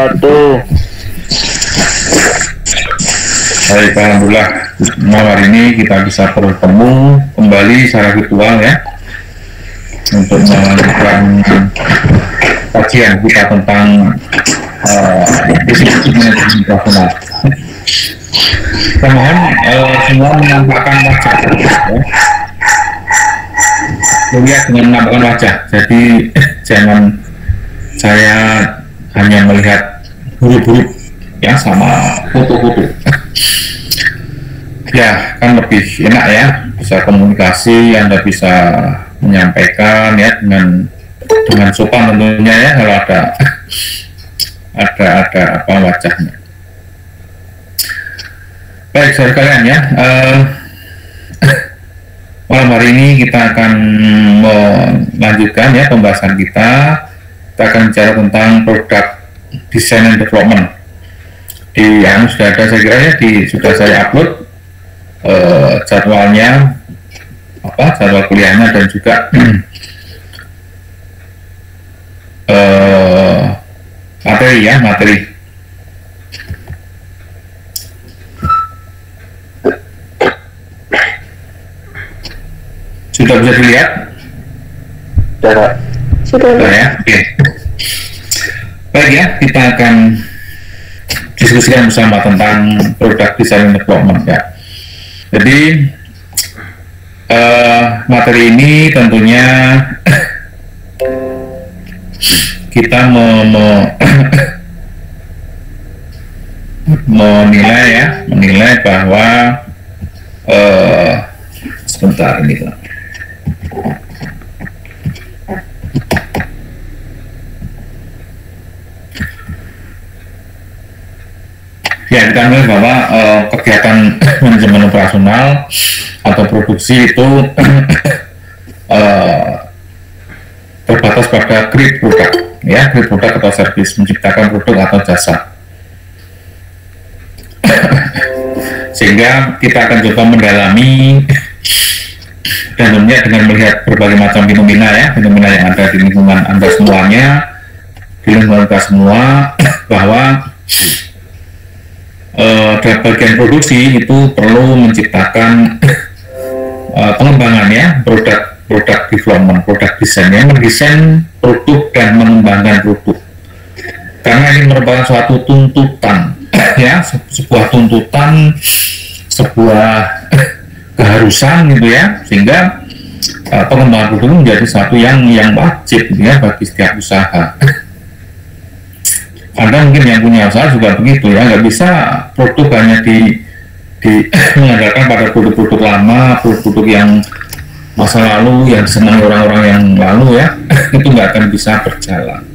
wabarakatuh. Baik, alhamdulillah. Malam hari ini kita bisa bertemu kembali secara virtual ya, untuk melanjutkan kajian kita tentang bisnis manajemen operasional. Saya mohon semua menampakkan wajah, ya. Lihat dengan menampakkan wajah, jadi jangan saya hanya melihat huruf-huruf ya sama foto-foto. Ya, kan lebih enak ya, bisa komunikasi, Anda bisa menyampaikan ya dengan sopan tentunya ya, kalau ada apa wajahnya. Baik, saudara kalian ya, malam hari ini kita akan melanjutkan ya pembahasan kita. Kita akan bicara tentang produk design and development. Yang sudah ada, saya kira ya, sudah saya upload jadwalnya, jadwal kuliahnya, dan juga materi. Sudah bisa dilihat? Sudah ya, oke. Baik ya, kita akan diskusikan bersama tentang produk design and development ya. Jadi materi ini tentunya kita menilai bahwa sebentar ini lah. Ya, kita menilai bahwa kegiatan manajemen operasional atau produksi itu terbatas pada create produk, ya, create produk atau service, menciptakan produk atau jasa. Sehingga kita akan coba mendalami dan tentunya dengan melihat berbagai macam fenomena ya, fenomena yang ada di lingkungan Anda semuanya, di lingkungan kita semua, bahwa dalam bagian produksi itu perlu menciptakan pengembangan ya, produk development, produk desain, yang mendesain produk dan mengembangkan produk, karena ini merupakan suatu tuntutan ya, sebuah tuntutan, sebuah keharusan gitu ya, sehingga pengembangan produk menjadi satu yang wajib gitu ya bagi setiap usaha. Anda mungkin yang punya usaha juga begitu ya, nggak bisa produk hanya mengandalkan pada produk-produk lama, produk-produk yang masa lalu yang disenangi orang-orang yang lalu ya, itu nggak akan bisa berjalan.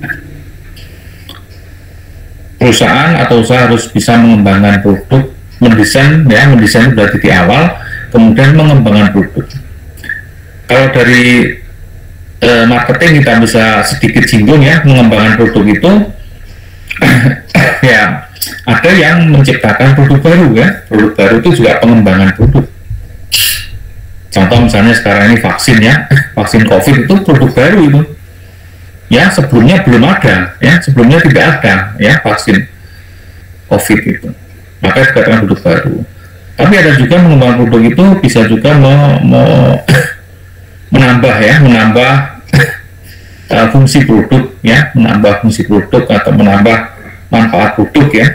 Perusahaan atau usaha harus bisa mengembangkan produk, mendesain berarti di awal, kemudian mengembangkan produk. Kalau dari marketing kita bisa sedikit singgung ya, mengembangkan produk itu ya, ada yang menciptakan produk baru ya, produk baru itu juga pengembangan produk. Contoh misalnya sekarang ini vaksin ya, vaksin COVID itu produk baru itu ya, sebelumnya belum ada ya, sebelumnya tidak ada ya vaksin COVID itu, maka dikatakan produk baru. Tapi ada juga mengembangkan produk itu bisa juga menambah fungsi produk ya, menambah fungsi produk atau menambah manfaat produk ya.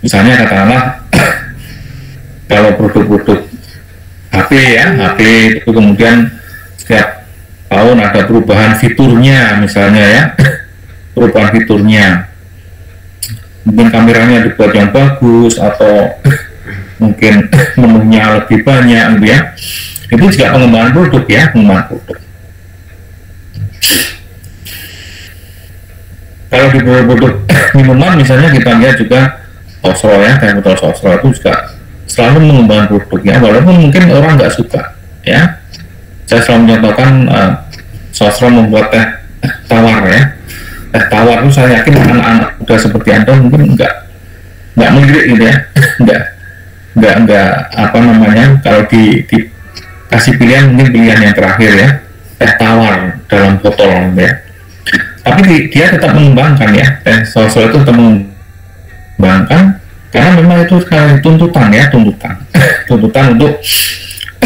Misalnya katakanlah kalau produk-produk HP ya, HP itu kemudian setiap tahun ada perubahan fiturnya misalnya ya, perubahan fiturnya, mungkin kameranya dibuat yang bagus atau mungkin menunya lebih banyak gitu ya, itu juga pengembangan produk ya, pengembangan produk. Kalau di produk minuman misalnya kita lihat juga Sosro ya, kayak botol Sosro itu juga selalu mengembangkan produk ya, walaupun mungkin orang nggak suka ya. Saya selalu mencontohkan Sosro membuat teh tawar ya, teh tawar itu saya yakin anak-anak udah seperti Anda mungkin nggak melirik gitu ya, nggak apa namanya, kalau dikasih pilihan mungkin pilihan yang terakhir ya, teh tawar dalam botol ya. tapi dia tetap mengembangkan ya, soal itu tetap mengembangkan karena memang itu tuntutan ya, tuntutan untuk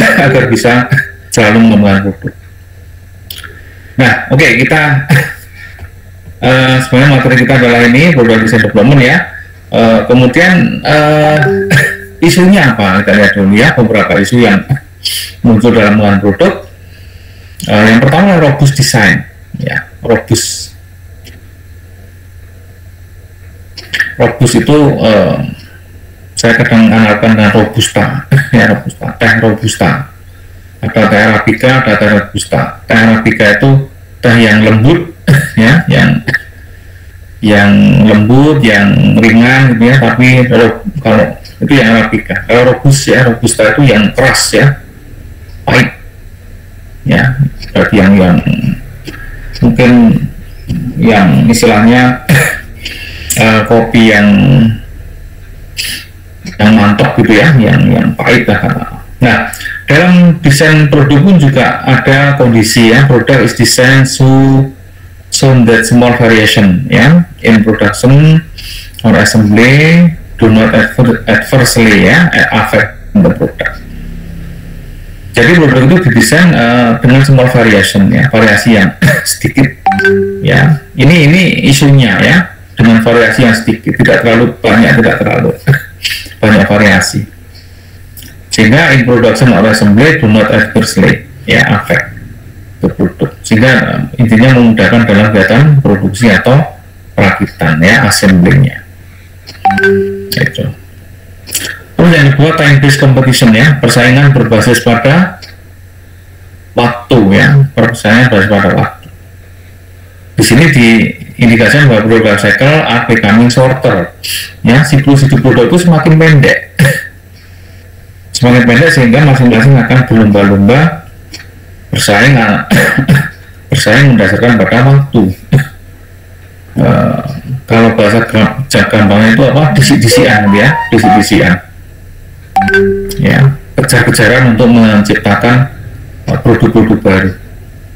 agar bisa selalu mengembangkan produk. Nah, oke, kita sebenarnya materi kita adalah ini product design development ya. Kemudian isunya apa? Kita lihat dulu ya beberapa isu yang muncul dalam mengembangkan produk. Yang pertama robust design ya, robust itu saya kadang analkan dengan robusta ya, teh robusta, ada teh arabica, ada teh robusta. Teh arabica itu teh yang lembut ya, yang lembut, yang ringan gitu ya, tapi kalau itu yang arabica. Kalau robusta itu yang keras ya, pahit ya, berarti yang mungkin yang istilahnya kopi yang mantap gitu ya, yang pahit lah. Nah, dalam desain produk pun juga ada kondisi ya, product is designed so that small variation ya in production or assembly do not adversely ya affect the product. Jadi produk itu didesain dengan small variation ya, variasi yang sedikit ya. Ini isunya ya, dengan variasi yang sedikit, tidak terlalu banyak, tidak terlalu banyak variasi, sehingga in production or assembly do not adversely ya affect the product, sehingga intinya memudahkan dalam kegiatan produksi atau perakitan ya, assembly-nya itu. Terus yang kedua time based competition ya, persaingan berbasis pada waktu ya, persaingan berbasis pada waktu. Di sini diindikasikan bahwa product cycle are becoming shorter ya, siklus hidup produk itu semakin pendek semakin pendek, sehingga masing-masing akan berlomba-lomba bersaing berdasarkan pada waktu. Kalau bahasa gampangnya itu apa, disik-disikan ya, disik-disikan ya, kejar-kejaran untuk menciptakan produk-produk baru,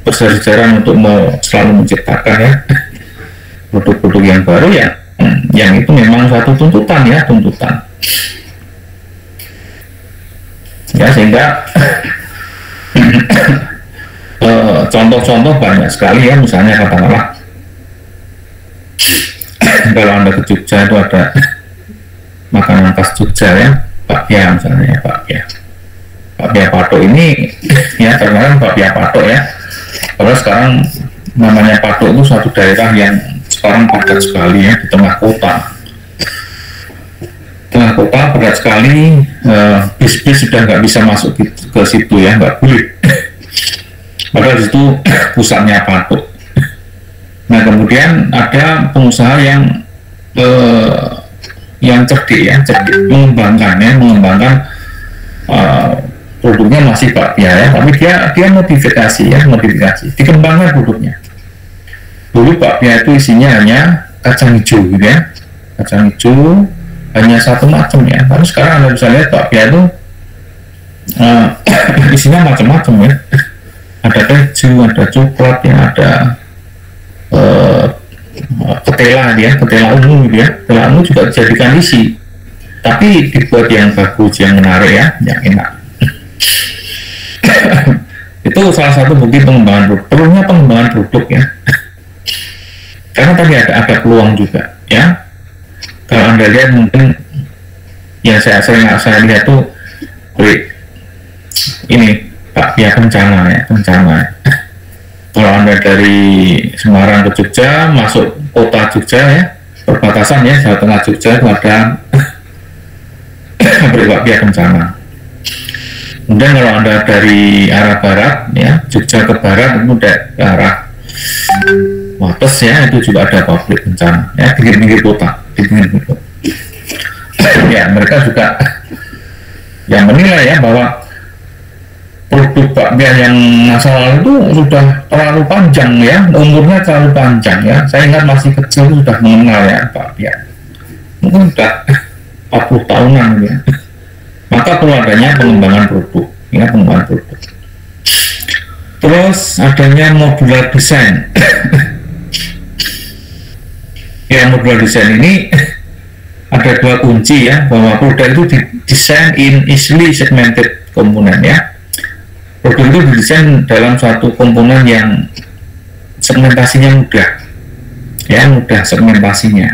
kejar-kejaran untuk selalu menciptakan ya produk-produk yang baru ya, yang itu memang satu tuntutan ya, ya, sehingga contoh-contoh banyak sekali ya, misalnya katakanlah kalau Anda ke Jogja itu ada makanan khas Jogja ya, bakpia misalnya ya, bakpia Patok ini ya, terkenal bakpia Patok ya, kalau sekarang namanya Patok itu suatu daerah yang sekarang padat sekali ya, di tengah kota padat sekali, bis-bis sudah nggak bisa masuk ke situ ya, nggak boleh, padahal itu pusatnya Patok. Nah, kemudian ada pengusaha yang cerdik ya, mengembangkan produknya masih bakpia ya, tapi dia modifikasi, dikembangkan produknya. Dulu bakpia itu isinya hanya kacang hijau gitu ya, kacang hijau hanya satu macam ya, tapi sekarang Anda bisa lihat bakpia itu isinya macam-macam ya, ada keju, ada coklat ya, ada ketela ungu gitu ya, ketela ungu juga dijadikan isi, tapi dibuat yang bagus, yang menarik ya, yang enak. Itu salah satu bukti pengembangan produk, perlunya pengembangan produk ya, karena tadi ada peluang juga ya. Kalau Anda lihat mungkin yang saya lihat tuh ini bakpia Kencana ya, kalau Anda dari Semarang ke Jogja, masuk kota Jogja ya, perbatasan ya, Jawa Tengah Jogja itu ada bakpia Kencana. Kemudian kalau Anda dari arah barat ya, Jogja ke barat itu ke arah Wates ya, itu juga ada pabrik Kencana ya, di pinggir kota. Ya, mereka juga yang menilai ya bahwa produk bakpia yang masa lalu itu sudah terlalu panjang ya, umurnya terlalu panjang ya. Saya ingat masih kecil sudah mengenal ya bakpia, mungkin sudah 40 tahunan ya. Maka perlu adanya pengembangan produk ya, Terus adanya modular design Ya, modular design ini ada dua kunci ya, bahwa produk itu didesain in easily segmented komponen ya. Produk itu didesain dalam suatu komponen yang segmentasinya mudah ya, mudah segmentasinya,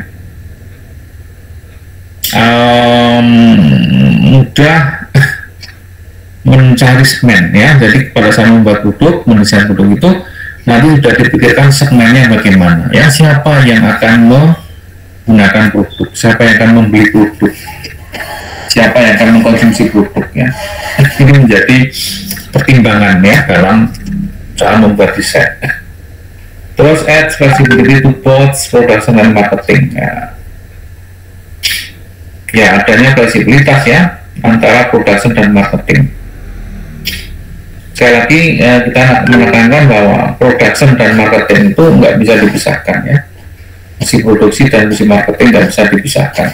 mudah mencari segmen ya. Jadi pada saat membuat produk, mendesain produk itu nanti sudah dipikirkan segmennya bagaimana ya, siapa yang akan menggunakan produk, siapa yang akan membeli produk, siapa yang akan mengkonsumsi produk ya. Ini menjadi pertimbangan ya dalam cara membuat desain. Terus add flexibility to both production and marketing ya. Ya, adanya fleksibilitas ya antara production dan marketing. Sekali lagi kita menekankan bahwa production dan marketing itu nggak bisa dipisahkan ya. Misi produksi dan misi marketing nggak bisa dipisahkan.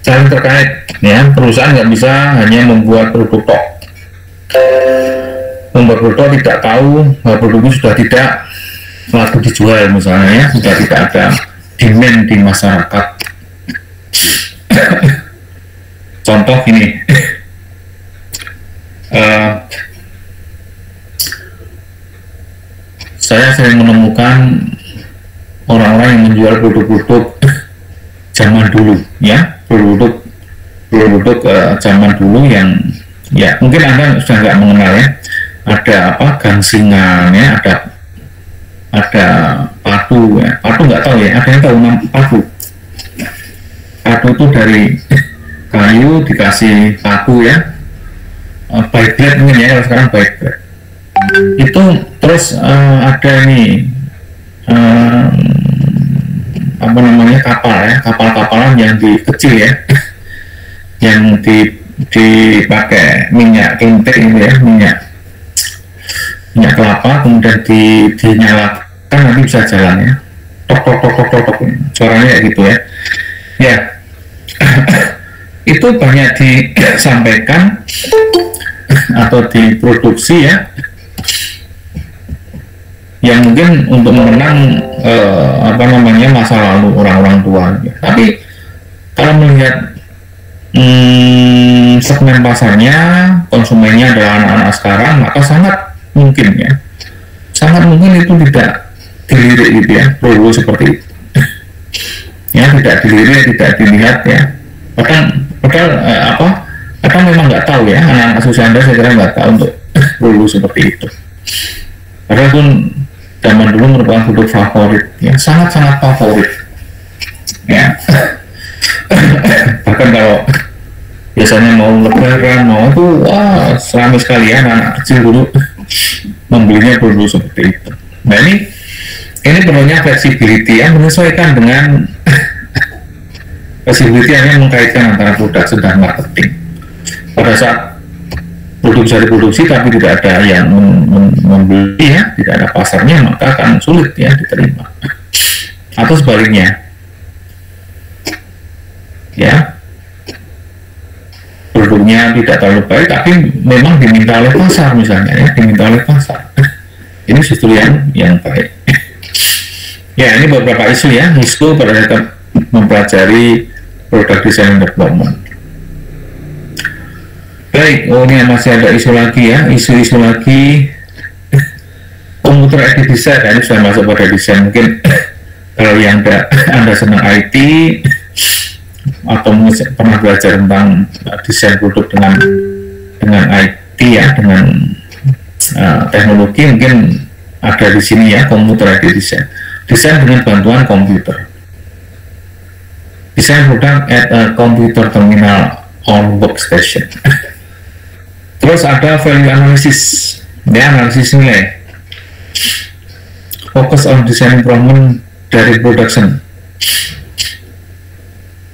Saling terkait ya. Perusahaan nggak bisa hanya membuat produk tok. Membuat produk tidak tahu bahwa produk itu sudah tidak laku dijual misalnya ya, sudah tidak ada demand di masyarakat. Contoh ini, saya sering menemukan orang-orang yang menjual produk-produk zaman dulu ya, produk zaman dulu yang ya mungkin Anda sudah nggak mengenal ya. Ada apa, gangsingan ya, ada padu ya, padu nggak tahu ya, ada yang tahu padu. Padu itu dari kayu dikasih paku ya, bike blade mungkin ya, kalau sekarang bike blade itu. Terus ada ini apa namanya, kapal ya, kapal-kapalan yang kecil ya, yang dipakai minyak kintik ini ya, minyak kelapa, kemudian dinyalakan nanti bisa jalan ya, tok tok tok tok tok, suaranya kayak gitu ya. Ya, itu banyak disampaikan atau diproduksi ya, yang mungkin untuk mengenang apa namanya, masa lalu orang-orang tua ya. Tapi kalau melihat segmen pasarnya, konsumennya adalah anak-anak sekarang, maka sangat mungkin ya, sangat mungkin itu tidak dilirik gitu ya, produk seperti itu ya, tidak dilirik, tidak dilihat ya. Padahal memang nggak tahu ya, anak-anak usia Anda saya kira nggak tahu untuk produk seperti itu. Padahal pun zaman dulu merupakan produk favorit ya, sangat-sangat favorit ya. Bahkan kalau biasanya mau lebaran, mau itu wah, selama sekali ya, anak kecil dulu membelinya produk seperti itu. Nah ini perlunya flexibility ya, menyesuaikan dengan flexibility yang mengkaitkan antara production dan marketing. Pada saat produk bisa diproduksi tapi tidak ada yang membeli ya, tidak ada pasarnya, maka akan sulit ya diterima. Atau sebaliknya ya, produknya tidak terlalu baik tapi memang diminta oleh pasar misalnya ya, diminta oleh pasar. Ini justru yang baik. Ya, ini beberapa isu ya, isu pada saat mempelajari product design and development. Baik, ini masih ada isu lagi ya, isu-isu lagi. Computer aided design, ini sudah masuk pada desain. Mungkin kalau yang Anda senang IT atau pernah belajar tentang desain produk dengan IT ya, dengan teknologi, mungkin ada di sini ya, computer aided design. Desain dengan bantuan komputer. Desain produk at a computer terminal on workstation. Terus ada value analysis, ya, analisis nilai. Focus on design improvement dari production.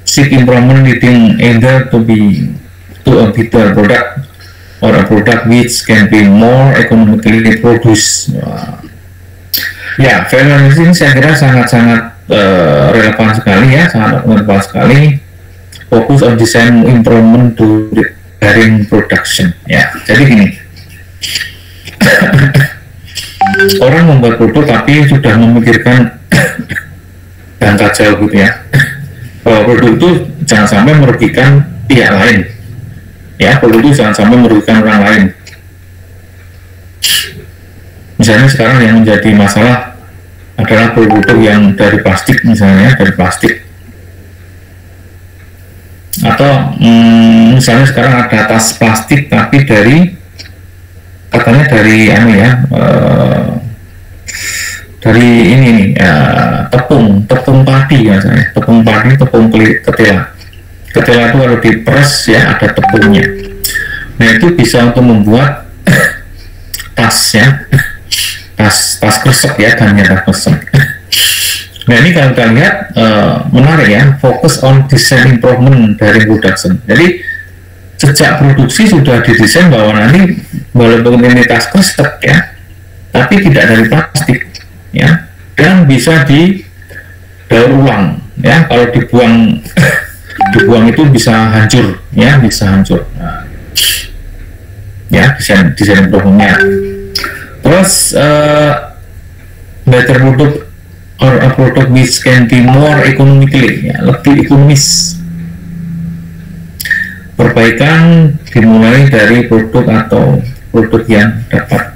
Seek improvement leading either to a better product or a product which can be more economically produced. Ya, value analysis ini saya kira sangat-sangat relevan sekali ya, sangat relevan sekali. Fokus on design improvement during production ya. Jadi gini, orang membuat produk tapi sudah memikirkan berangkat jauh gitu ya. Bahwa produk itu jangan sampai merugikan pihak lain, ya, produk itu jangan sampai merugikan orang lain. Misalnya sekarang yang menjadi masalah adalah produk yang dari plastik, misalnya dari plastik, atau misalnya sekarang ada tas plastik tapi dari katanya dari dari ini nih, tepung padi ya, misalnya tepung padi, tepung ketela itu kalau diperes ya ada tepungnya. Nah itu bisa untuk membuat tas ya, tas kresek ya, gannya tas kresek. Nah ini kalau kita lihat menarik ya, fokus on design improvement dari production. Jadi sejak produksi sudah didesain bahwa nanti walaupun ini tas kresek ya, tapi tidak dari plastik ya, dan bisa didaur ulang ya. Kalau dibuang itu bisa hancur ya, bisa hancur. Nah, ya desain improvementnya. Terus better product or a product which can be more economically ya, lebih ekonomis. Perbaikan dimulai dari produk atau produk yang dapat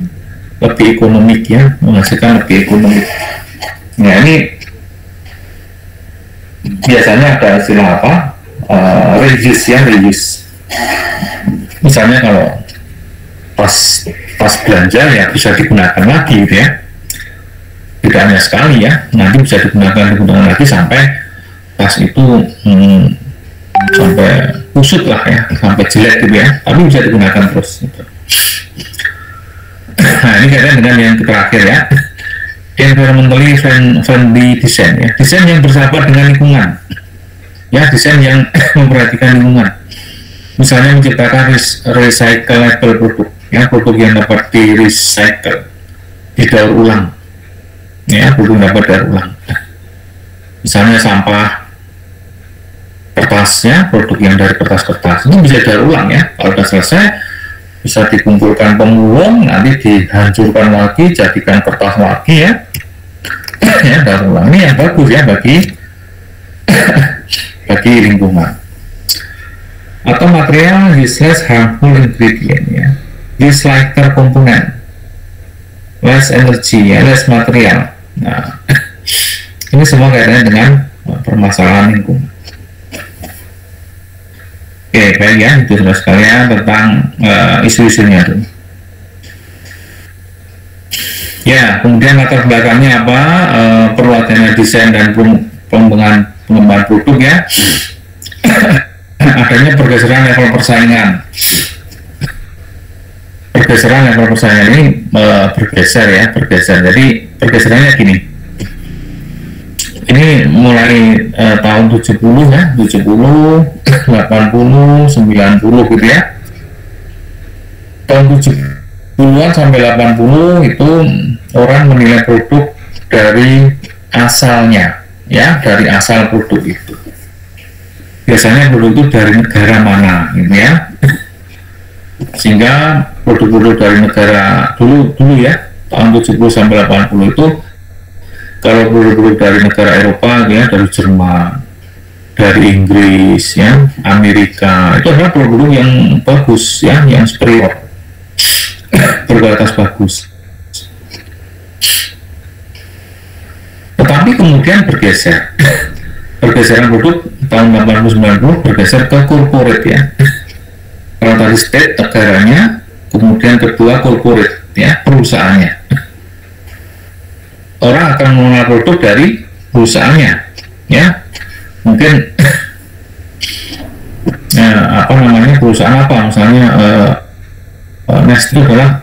lebih ekonomik ya, menghasilkan lebih ekonomik. Nah ini biasanya ada istilah apa, reuse ya, reuse. Misalnya kalau pas belanja ya bisa digunakan lagi gitu ya, tidak hanya sekali ya, nanti bisa digunakan lagi sampai tas itu sampai kusut lah ya, sampai jelek gitu ya, tapi bisa digunakan terus gitu. Nah ini kaitan dengan yang terakhir ya, environmentally friendly design ya, desain yang bersahabat dengan lingkungan ya, desain yang memperhatikan lingkungan. Misalnya menciptakan recyclable produk ya, produk yang dapat di recycle, didaur ulang ya, produk yang dapat didaur ulang. Misalnya sampah kertasnya, produk yang dari kertas ini bisa didaur ulang ya, kalau sudah selesai bisa dikumpulkan pemulung, nanti dihancurkan lagi, jadikan kertas lagi ya, ya daur ulang. Ini yang bagus ya bagi lingkungan. Atau material use less harmful ingredient ya, use lighter komponen, less energy ya, less material. Nah ini semua kaitannya dengan permasalahan lingkungan. Oke, baik ya, itu sudah sekalian tentang isu-isunya tuh. Ya, kemudian latar belakangnya apa, perlu adanya desain dan pengembangan produk ya. Adanya pergeseran level persaingan. Pergeseran level persaingan ini bergeser. Jadi pergeserannya gini. Ini mulai tahun 70 ya, 70, 80, 90 gitu ya. Tahun 70-an sampai 80 itu orang menilai produk dari asalnya ya, dari asal produk itu. Biasanya produk itu dari negara mana gitu ya. Sehingga produk-produk dari negara dulu ya, tahun 70 sampai 80 itu, kalau produk-produk dari negara Eropa ya, dari Jerman, dari Inggris ya, Amerika, itu adalah produk yang bagus ya, yang superior, berkualitas bagus. Tetapi kemudian pergeseran produk tahun 80-90 bergeser ke corporate ya. Kalau tadi state negaranya, kemudian kedua corporate ya, perusahaannya. Orang akan mengenal produk dari perusahaannya ya, mungkin perusahaan apa, misalnya Nestle adalah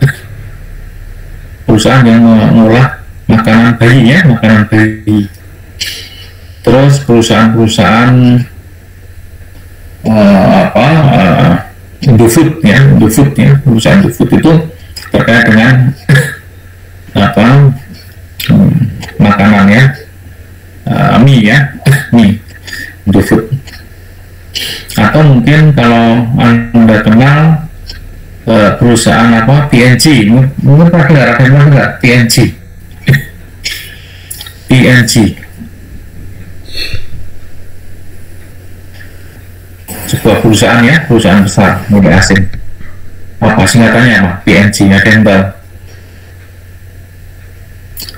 perusahaan yang mengolah makanan bayi ya, makanan bayi. Terus perusahaan-perusahaan Indofood ya, perusahaan Indofood itu terkait dengan makanannya, mie ya, mie Indofood. Atau mungkin kalau Anda kenal perusahaan PNG, mungkin pernah dengar PNG sebuah perusahaan ya, perusahaan besar mulai asing. Apa singkatannya apa? PNG, ada yang tahu?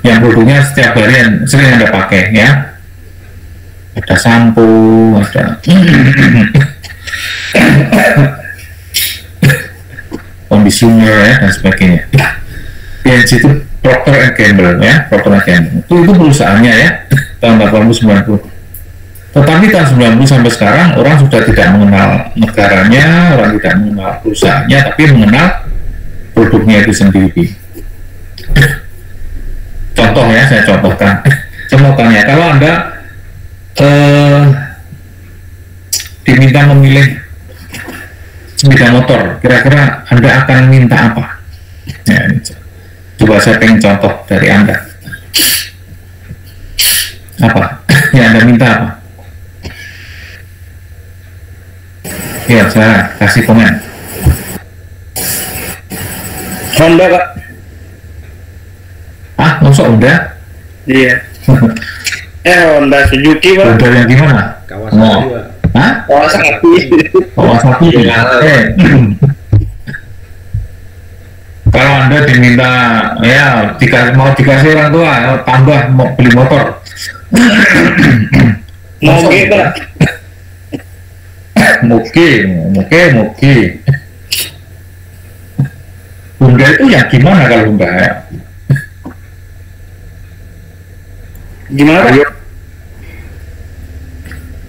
Yang produknya setiap hari yang sering Anda pakai ya, ada sampo, ada conditioner ya dan sebagainya. PNG itu Procter and Gamble ya, Procter and Gamble itu perusahaannya ya tahun 80-90. Tetapi tahun 90 sampai sekarang orang sudah tidak mengenal negaranya, orang tidak mengenal perusahaannya, tapi mengenal produknya itu sendiri. Contoh ya, saya contohkan. Saya mau tanya, kalau Anda diminta memilih sepeda motor, kira-kira Anda akan minta apa? Ya, ini. Coba saya pengen contoh dari Anda. Apa? Yang Anda minta apa? Ya, saya kasih komen. Honda, Pak. Ah, masuk Honda? Iya. Honda Suzuki, Pak. Honda yang gimana? Kawasaki, Pak. Hah? Kawasaki. Kawasaki. Kalau Anda diminta ya mau dikasih orang tua tambah mau beli motor. Moge, Pak. Moge. Honda itu yang gimana kalau Honda ya? Gimana, Pak?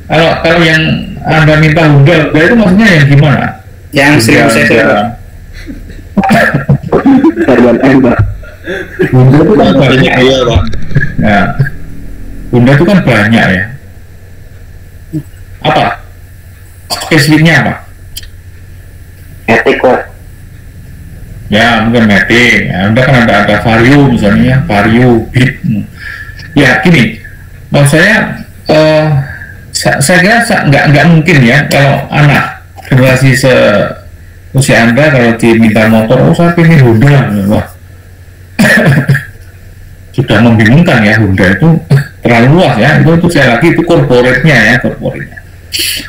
Kalau yang Anda minta Honda itu maksudnya yang gimana? Yang 1000 cc, Pak. Korban M, Pak. Honda itu kan banyak Iya, Pak. ya. Honda itu kan banyak ya. Apa? Spesifiknya apa? Etiko. Ya mungkin Matic. Ya, Honda kan ada Vario misalnya, Vario, Beat. Ya gini, maksud saya kira nggak mungkin ya kalau anak generasi usia Anda kalau diminta motor, saya pilih Honda, wah sudah membingungkan ya. Honda itu terlalu luas ya, itu saya lagi itu korporatnya ya, korporatnya.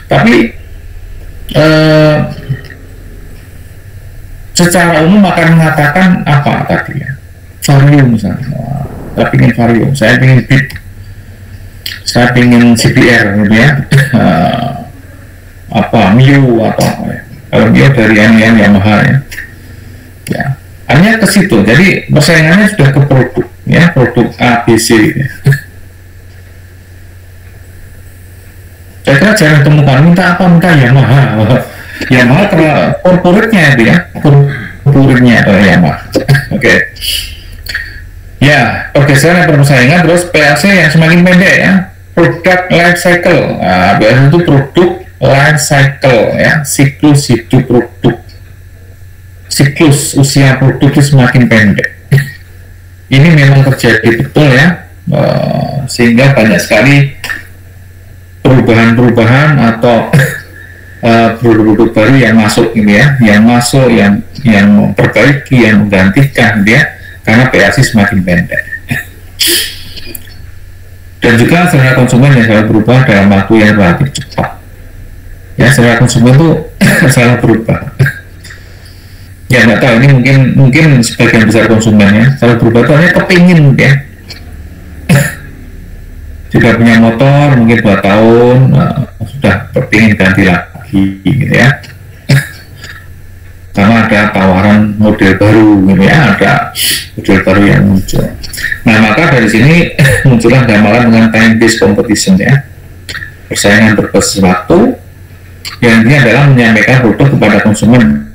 Tapi secara umum akan mengatakan apa tadi ya, Vario misalnya, saya ingin Vario, saya ingin Beat, saya ingin CBR gitu ya, apa Mio atau apa ya. Kalau Mio dari yang Yamaha ya, hanya ke situ. Jadi persaingannya sudah ke produk ya, produk ABC ya. Saya kira jangan temukan minta Yamaha. Yamaha karena korporatnya itu ya, korporatnya Yamaha. Oke. Ya, pergeseran persaingan, terus PLC yang semakin pendek ya, product life cycle. Nah, biasanya itu produk life cycle ya, siklus hidup produk, siklus usia produk itu semakin pendek. Ini memang terjadi betul ya, sehingga banyak sekali perubahan-perubahan atau produk-produk baru yang masuk ini ya, yang memperbaiki, yang menggantikan dia, karena PLC semakin pendek. Dan juga selera konsumen yang selalu berubah dalam waktu yang relatif cepat. Ya, selera konsumen itu selalu berubah. Ya nggak tahu, ini mungkin sebagian besar konsumennya selalu berubah itu hanya kepingin ya. Juga punya motor mungkin 2 tahun sudah kepingin ganti lagi gitu ya. Karena ada tawaran model baru gitu ya, ada model baru yang muncul. Nah, maka dari sini muncullah gambaran dengan time based competition ya, persaingan berbasis waktu, yang ini adalah menyampaikan produk kepada konsumen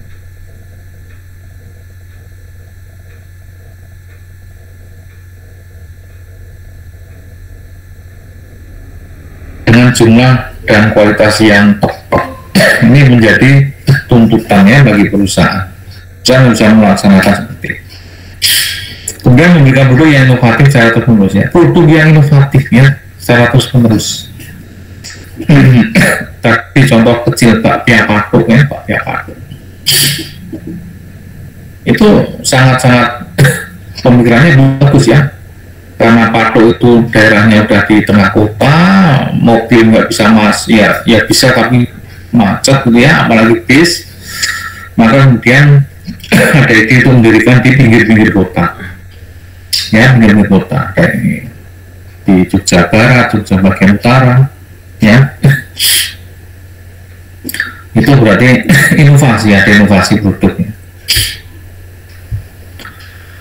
dengan jumlah dan kualitas yang tepat. Ini menjadi tuntutannya bagi perusahaan. Jangan bisa melaksanakan seperti itu. Kemudian memberikan produk yang inovatif secara terus menerus ya. Produk yang inovatif ya secara terus menerus. Tapi contoh kecil bakpia patuk ya, bakpia patuk. Itu sangat-sangat pemikirannya bagus ya. Karena patuk itu daerahnya udah di tengah kota, mobil nggak bisa ya bisa, tapi macet gitu ya, apalagi bis, maka kemudian ada ide untuk mendirikan di pinggir-pinggir kota, ya, pinggir-pinggir kota kayak ini di Jogja Barat, Jogja bagian utara, ya. Itu berarti inovasi, ada inovasi produknya.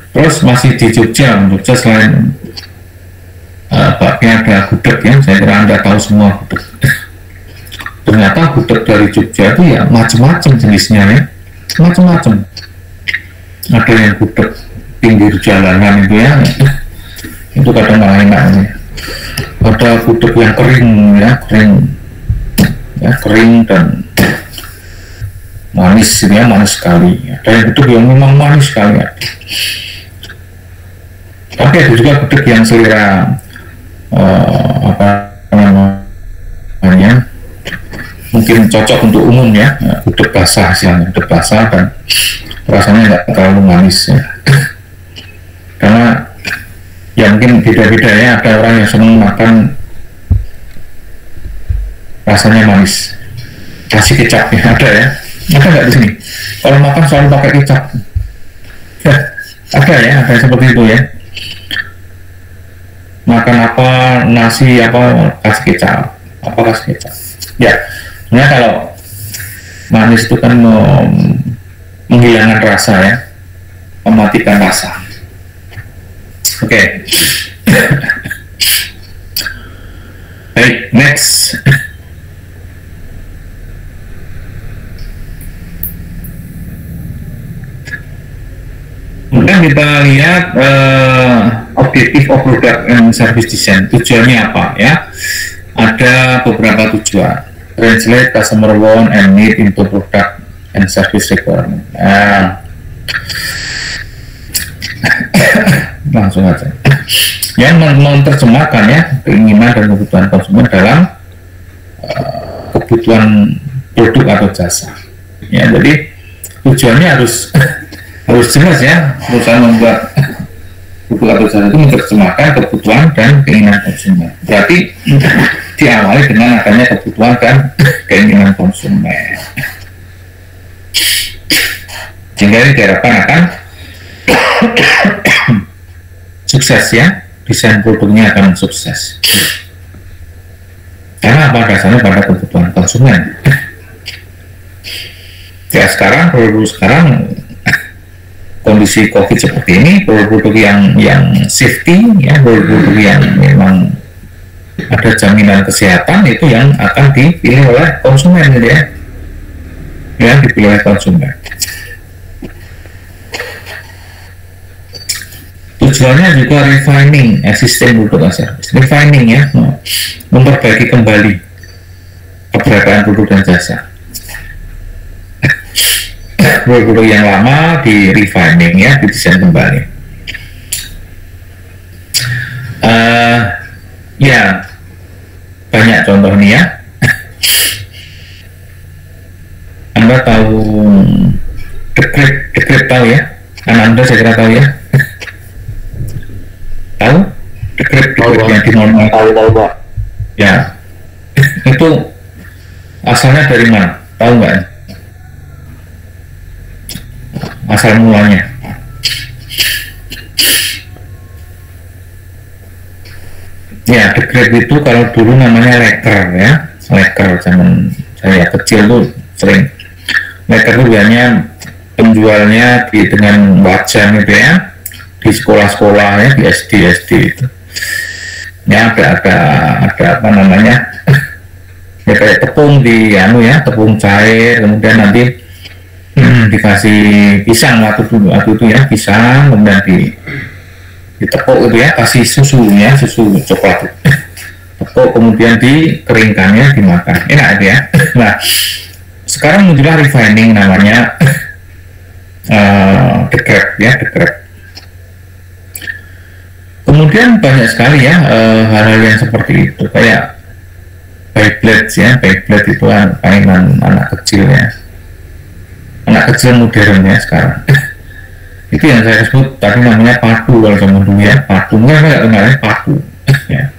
Terus masih di Jogja selain bakpia ada gudeg ya, saya kira Anda tahu semua gudeg. Ternyata gudeg dari Jogja itu ya macam-macam jenisnya ya, macam-macam. Ada yang gudeg pinggir jalanan itu ya, itu kadang nggak enak ya. Ada gudeg yang kering ya, kering dan manis ya, manis sekali. Ada yang gudeg yang memang manis sekali ya. Tapi ada juga gudeg yang selera apa namanya, mungkin cocok untuk umum ya, gudeg basah hasilnya, gudeg basah dan rasanya nggak terlalu manis ya. Karena ya mungkin beda-beda ya, ada orang yang senang makan rasanya manis, kasih kecap ya, ada ya, ada nggak di sini? Kalau makan selalu pakai kecap, ya, ada ya, ada seperti itu ya. Makan apa, nasi apa, kasih kecap, apa kasih kecap. Ya, sebenarnya kalau manis itu kan menghilangkan rasa ya, mematikan rasa. Oke. Baik, next. Kemudian kita lihat objektif of product and service design, tujuannya apa ya? Ada beberapa tujuan. Translate customer want and need into product and service requirement. Langsung aja. Yang menerjemahkan ya keinginan dan kebutuhan konsumen dalam kebutuhan produk atau jasa. Ya, jadi tujuannya harus jelas ya, perusahaan membuat produk atau jasa itu menerjemahkan kebutuhan dan keinginan konsumen. Berarti diawali dengan adanya kebutuhan dan keinginan konsumen. Sehingga ini diharapkan akan sukses ya, desain produknya akan sukses. Karena apa? Dasarnya pada kebutuhan konsumen. Ya sekarang kondisi COVID seperti ini, produk-produk yang safety ya, produk-produk yang memang ada jaminan kesehatan itu yang akan dipilih oleh konsumen gitu ya, dipilih oleh konsumen. Tujuannya juga refining existing produk dan service, refining ya, memperbaiki kembali keberadaan produk dan jasa. Produk yang lama di refining ya, didesain kembali. Ya banyak contoh nih ya. Anda tahu The Grab tahu ya? Anda saya kira tahu ya. Tahu The Grab yang di normal. Tahu Pak. Ya, itu asalnya dari mana? Tahu nggak? Asal mulanya. Ya, The Grab itu kalau dulu namanya Leker ya, Leker zaman saya kecil tuh sering. Leker itu biasanya penjualnya dengan wajan gitu ya, di sekolah-sekolah ya, di SD itu. Ya ada apa namanya? Ya kayak tepung di tepung cair, kemudian nanti dikasih pisang waktu itu ya, pisang, kemudian ditepuk gitu ya, kasih susu coklat, tepuk kemudian dikeringkannya, dimakan, enak ya. Nah sekarang muncullah refining namanya The Grab ya, The Grab. Kemudian banyak sekali ya hal-hal yang seperti itu, kayak Beyblade ya, Beyblade itu mainan anak kecil ya, anak kecil modern ya sekarang. Itu yang saya sebut tadi namanya padu kalau zaman dulu ya, padu, nggak kenalnya padu ya.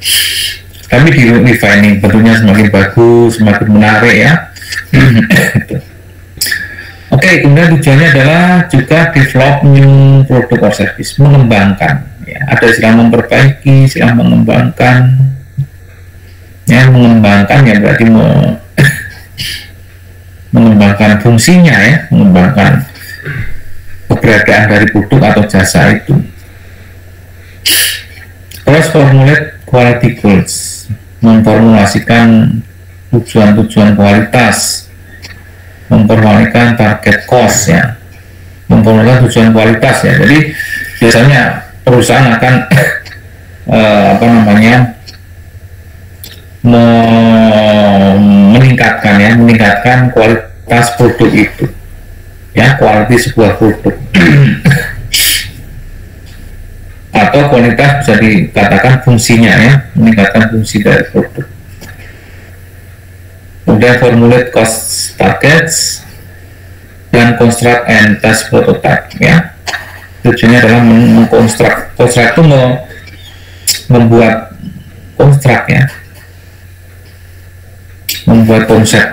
Tapi di refining bentuknya semakin bagus, semakin menarik ya, Oke, kemudian tujuannya adalah juga develop new product or service, mengembangkan. Ya, ada istilah memperbaiki, istilah mengembangkan. Ya, mengembangkan ya berarti mengembangkan fungsinya ya, mengembangkan keberadaan dari produk atau jasa itu. Terus formulate quality goals, memformulasikan tujuan-tujuan kualitas, memformulasikan target cost ya, memformulasikan tujuan kualitas ya. Jadi biasanya perusahaan akan meningkatkan kualitas produk itu ya, kualitas sebuah produk atau kualitas bisa dikatakan fungsinya ya, meningkatkan fungsi dari produk. Kemudian formulate cost targets dan construct and test prototype ya. Tujuannya adalah mengkonstruk itu membuat konstruk ya, membuat konsep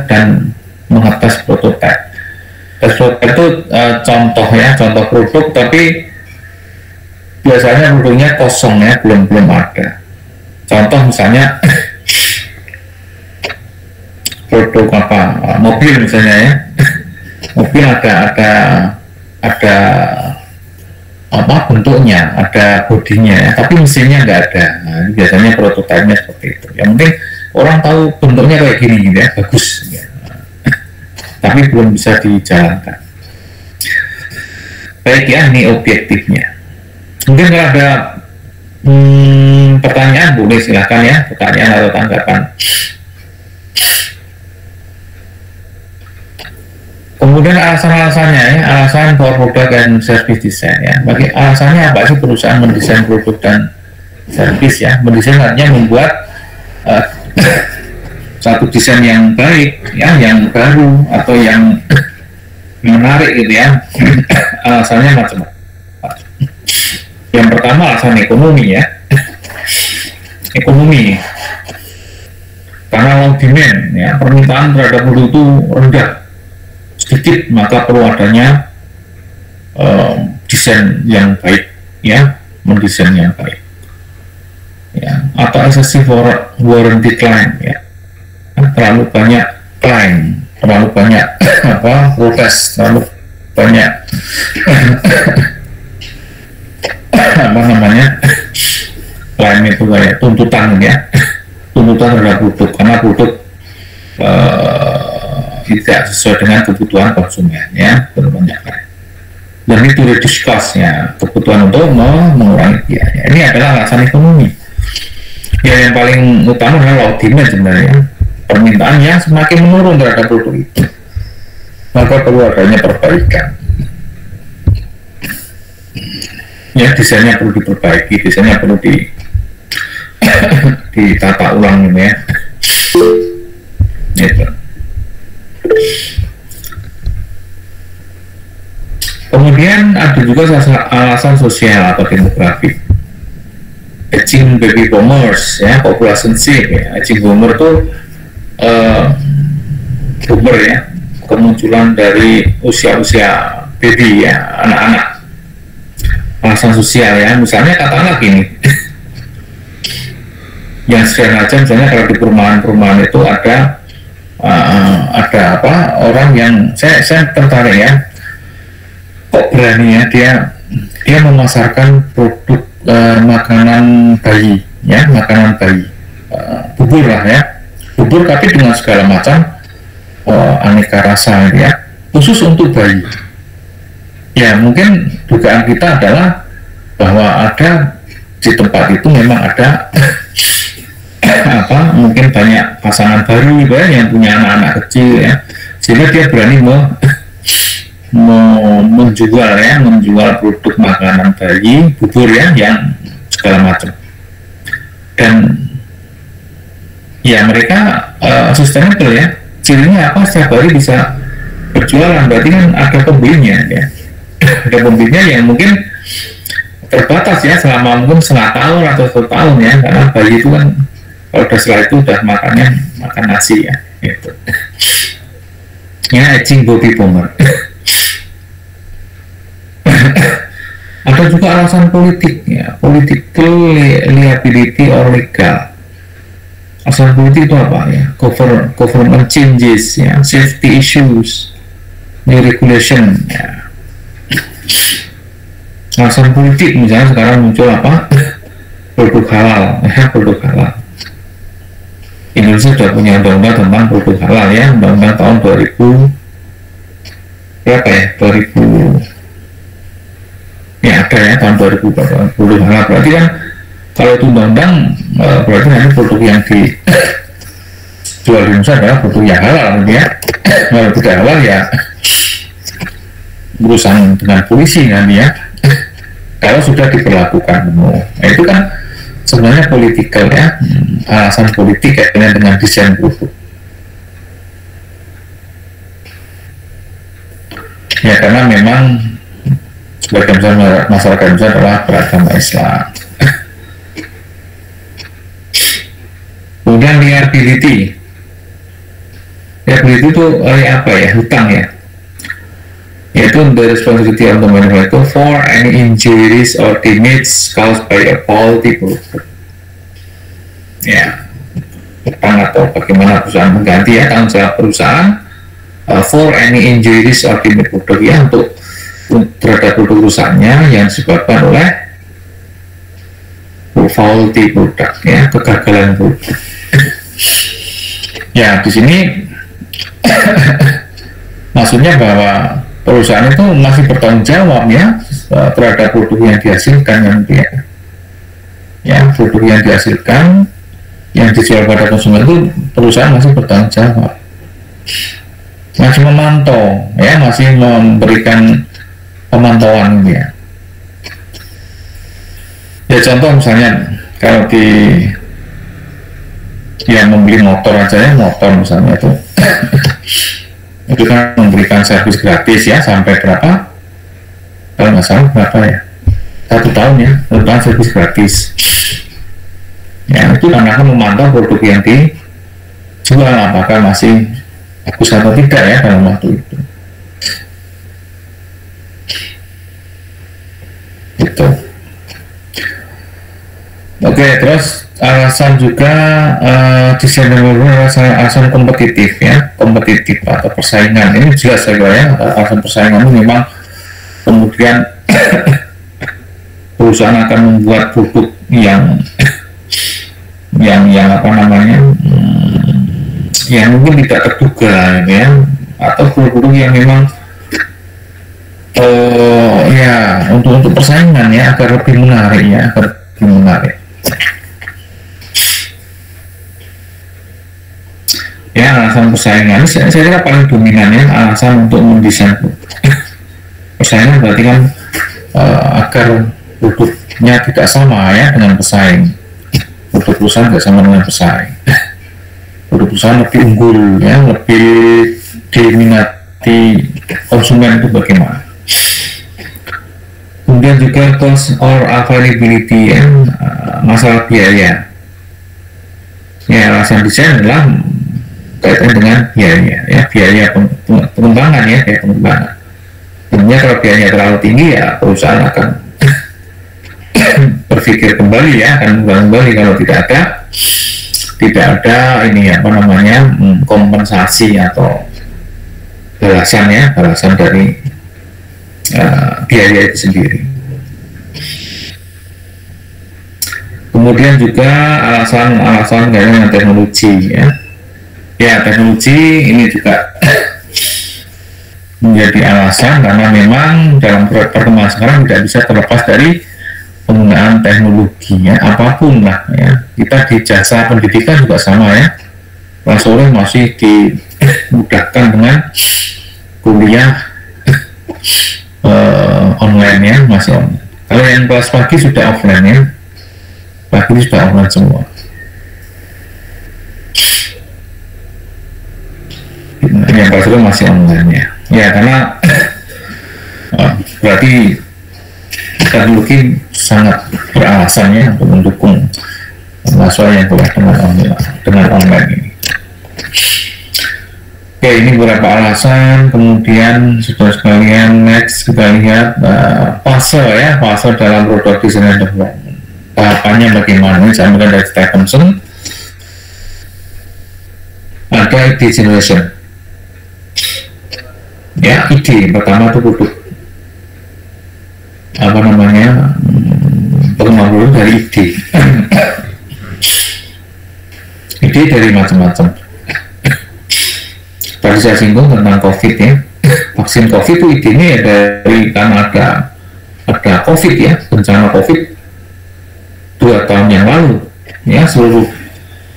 dan mengatas prototype. Tes prototype itu contoh ya, contoh produk, tapi biasanya produknya kosong ya, belum ada. Contoh misalnya produk apa, mobil misalnya ya, mobil ada apa bentuknya, ada bodinya ya, tapi mesinnya nggak ada. Nah, biasanya prototipenya seperti itu. Yang penting orang tahu bentuknya kayak gini gitu ya, bagus ya. Tapi belum bisa dijalankan. Baik ya, ini objektifnya. Mungkin kalau ada pertanyaan boleh silahkan ya, pertanyaan atau tanggapan. Kemudian alasan-alasannya ya, alasan for product and service design ya. Bagi alasannya apa sih perusahaan mendesain produk dan service ya? Mendesain artinya membuat satu desain yang baik ya, yang baru atau yang menarik gitu ya. Alasannya macam-macam. Yang pertama alasan ekonomi ya. Ekonomi. Karena long demand ya, permintaan terhadap produk itu rendah, sedikit, maka perlu adanya desain yang baik ya, mendesain yang baik ya. Atau excessive warranty claim ya, terlalu banyak klaim, terlalu banyak protes, terlalu banyak klaim itu kayak tuntutan ya, tuntutan terhadap produk, karena produk tidak sesuai dengan kebutuhan konsumen ya, banyak klaim. Dan itu reduce cost ya, kebutuhan untuk mengurangi biaya. Ini adalah alasan ekonomi. Ya, yang paling utama adalah demand sebenarnya, permintaan yang semakin menurun terhadap produk itu, maka perlu adanya perbaikan ya, desainnya perlu diperbaiki, desainnya perlu ditata ulang ini ya, gitu. Kemudian ada juga alasan sosial atau demografi, aging baby boomers ya, population shift ya. Aging boomer itu boomer ya, kemunculan dari usia-usia baby ya, anak-anak. Alasan sosial ya, misalnya katakanlah gini, yang sederhana aja, misalnya kalau di perumahan-perumahan itu ada orang yang saya tertarik ya, kok berani ya dia memasarkan produk makanan bayi ya, makanan bayi, bubur lah ya, bubur tapi dengan segala macam aneka rasa ya, khusus untuk bayi. Ya, mungkin dugaan kita adalah bahwa ada di tempat itu memang ada mungkin banyak pasangan baru gitu ya, yang punya anak-anak kecil ya, sehingga dia berani menjual produk makanan bayi, bubur ya, yang segala macam. Dan ya mereka sustainable ya, cirinya apa, setiap hari bisa berjualan, berarti kan ada pembelinya ya. Ada pembelinya yang mungkin terbatas ya, selama mungkin setengah tahun atau 1 tahun ya, karena bayi itu kan kalau udah setelah itu udah makan nasi ya gitu. ya, edging baby bomber. Ada juga alasan politik, ya, political liability or legal. Alasan politik itu apa ya? Government changes, ya, safety issues, new regulation, ya. Alasan politik misalnya sekarang muncul apa? Produk halal, ya, produk halal. Indonesia sudah punya undang-undang tentang produk halal, ya, undang-undang tahun 2000 berapa ya? 2000 ya, ada ya, tahun 2000 produk halal. Berarti kan kalau itu undang-undang berarti nanti produk yang dijual di Indonesia adalah produk yang halal, ya. Kalau tidak halal ya urusan dengan polisi nanti, ya, kalau sudah diperlakukan. Nah, itu kan sebenarnya politikal, ya, alasan politik kaitannya dengan desain produk, ya, karena memang sebagian besar masyarakat Indonesia adalah beragama Islam. Kemudian liability itu apa ya? Hutang, ya, yaitu the responsibility of the manufacturer for any injuries or damage caused by a faulty product. Ya, hutang atau bagaimana perusahaan mengganti, ya, tanggung jawab perusahaan for any injuries or damage product, ya, untuk terhadap produk perusahaannya yang disebabkan oleh faulty product, ya, kegagalan produk. Ya, di sini maksudnya bahwa perusahaan itu masih bertanggung jawab, ya, terhadap produk yang dihasilkan, yang dia, ya, produk yang dihasilkan yang dijual pada konsumen itu perusahaan masih bertanggung jawab, masih memantau, ya, masih memberikan pemantauan, ya. Ya, contoh misalnya kalau yang membeli motor aja, ya, motor misalnya itu kan memberikan servis gratis, ya, sampai berapa, kalau nggak salah berapa ya, 1 tahun, ya, 1 tahun servis gratis, ya. Itu karena akan memantau produk yang dijual apakah masih bagus atau tidak, ya, dalam waktu itu. Gitu. Oke, terus alasan juga desain alasan kompetitif, ya, kompetitif atau persaingan. Ini jelas saya kira, ya, alasan persaingan ini memang kemudian perusahaan akan membuat produk yang apa namanya, yang mungkin tidak terduga, ya, atau produk yang memang ya, untuk persaingan, ya, agar lebih menarik, ya, agar lebih menarik. Ya, alasan persaingan saya kira paling dominan, ya, alasan untuk mendesain persaingan berarti kan agar produknya tidak sama, ya, dengan pesaing. Produk perusahaan tidak sama dengan pesaing. Produk perusahaan lebih unggul, ya, lebih diminati konsumen itu bagaimana. Kemudian juga cost or availability, ya, masalah biaya. Ya, alasan desain adalah kaitan dengan biaya, ya, biaya pengembangan, ya, biaya pengembangan. Sebenarnya kalau biayanya terlalu tinggi, ya, perusahaan akan berpikir kembali, ya, akan kembali kalau tidak ada ini, apa namanya, kompensasi atau balasan, ya, balasan dari biaya itu sendiri. Kemudian juga alasan dengan teknologi, ya. Ya, teknologi ini juga menjadi alasan karena memang dalam perkembangan sekarang tidak bisa terlepas dari penggunaan teknologi, ya, apapun lah, ya. Kita di jasa pendidikan juga sama, ya. Kelas sore masih dimudahkan dengan kuliah online, ya, masih online. Kalau yang kelas pagi sudah offline, ya, pagi sudah offline semua. Yang kelas sore masih online, ya. Ya, karena berarti teknologi sangat beralasan, ya, untuk mendukung mahasiswa yang kuliah dengan online ini. Oke, ini beberapa alasan. Kemudian sudah sekalian, next kita lihat fase ya, fase dalam product design and development. Tahapannya bagaimana? Ini saya ambil dari Stephenson. Ada ide generation. Ya, ide pertama itu produk apa namanya, pengembangan dari ide. Ide dari macam-macam. Tadi saya singgung tentang COVID ya, vaksin COVID itu idenya ya dari karena ada COVID ya, bencana COVID 2 tahun yang lalu ya, seluruh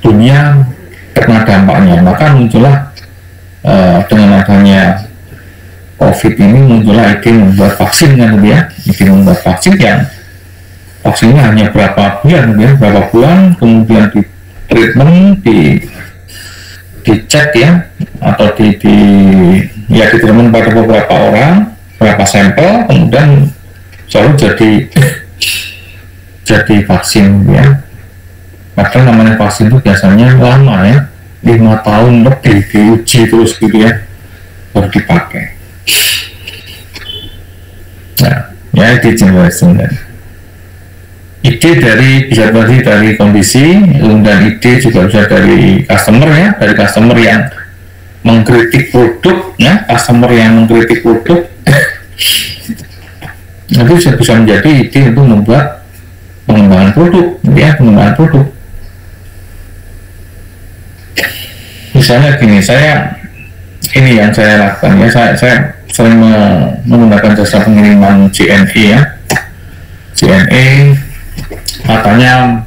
dunia kena dampaknya, maka muncullah dengan adanya COVID ini muncullah ide membuat vaksin kan ya, ide membuat vaksin yang vaksinnya hanya berapa bulan ya, berapa bulan kemudian di treatment, dicek ya, atau ditemukan pada beberapa orang, beberapa sampel, kemudian selalu jadi vaksin ya. Padahal namanya vaksin itu biasanya lama ya, 5 tahun lebih diuji terus gitu ya, baru dipakai. Nah, ya ide generation ya. Ide bisa dari kondisi, dan ide juga bisa dari customer ya, dari customer yang mengkritik produk ya, customer yang mengkritik produk nanti bisa menjadi ide untuk membuat pengembangan produk ya, pengembangan produk. Misalnya gini, ini yang saya lakukan ya, saya sering menggunakan jasa pengiriman JNE ya, JNE katanya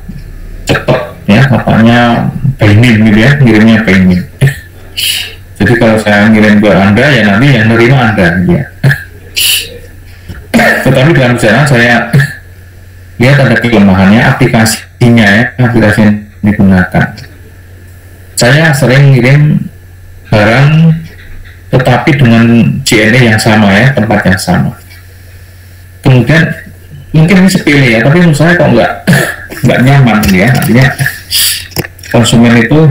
cepet ya, katanya payment gitu ya, ngirimnya payment. Jadi kalau saya ngirim ke Anda ya nanti yang nerima Anda ya. Tetapi dalam perjalanan saya lihat ada kelemahannya aplikasinya ya, aplikasi yang digunakan. Saya sering ngirim barang tetapi dengan JNE yang sama ya, tempat yang sama. Kemudian mungkin ini sepele ya, tapi menurut saya kok nggak nyaman ya, artinya konsumen itu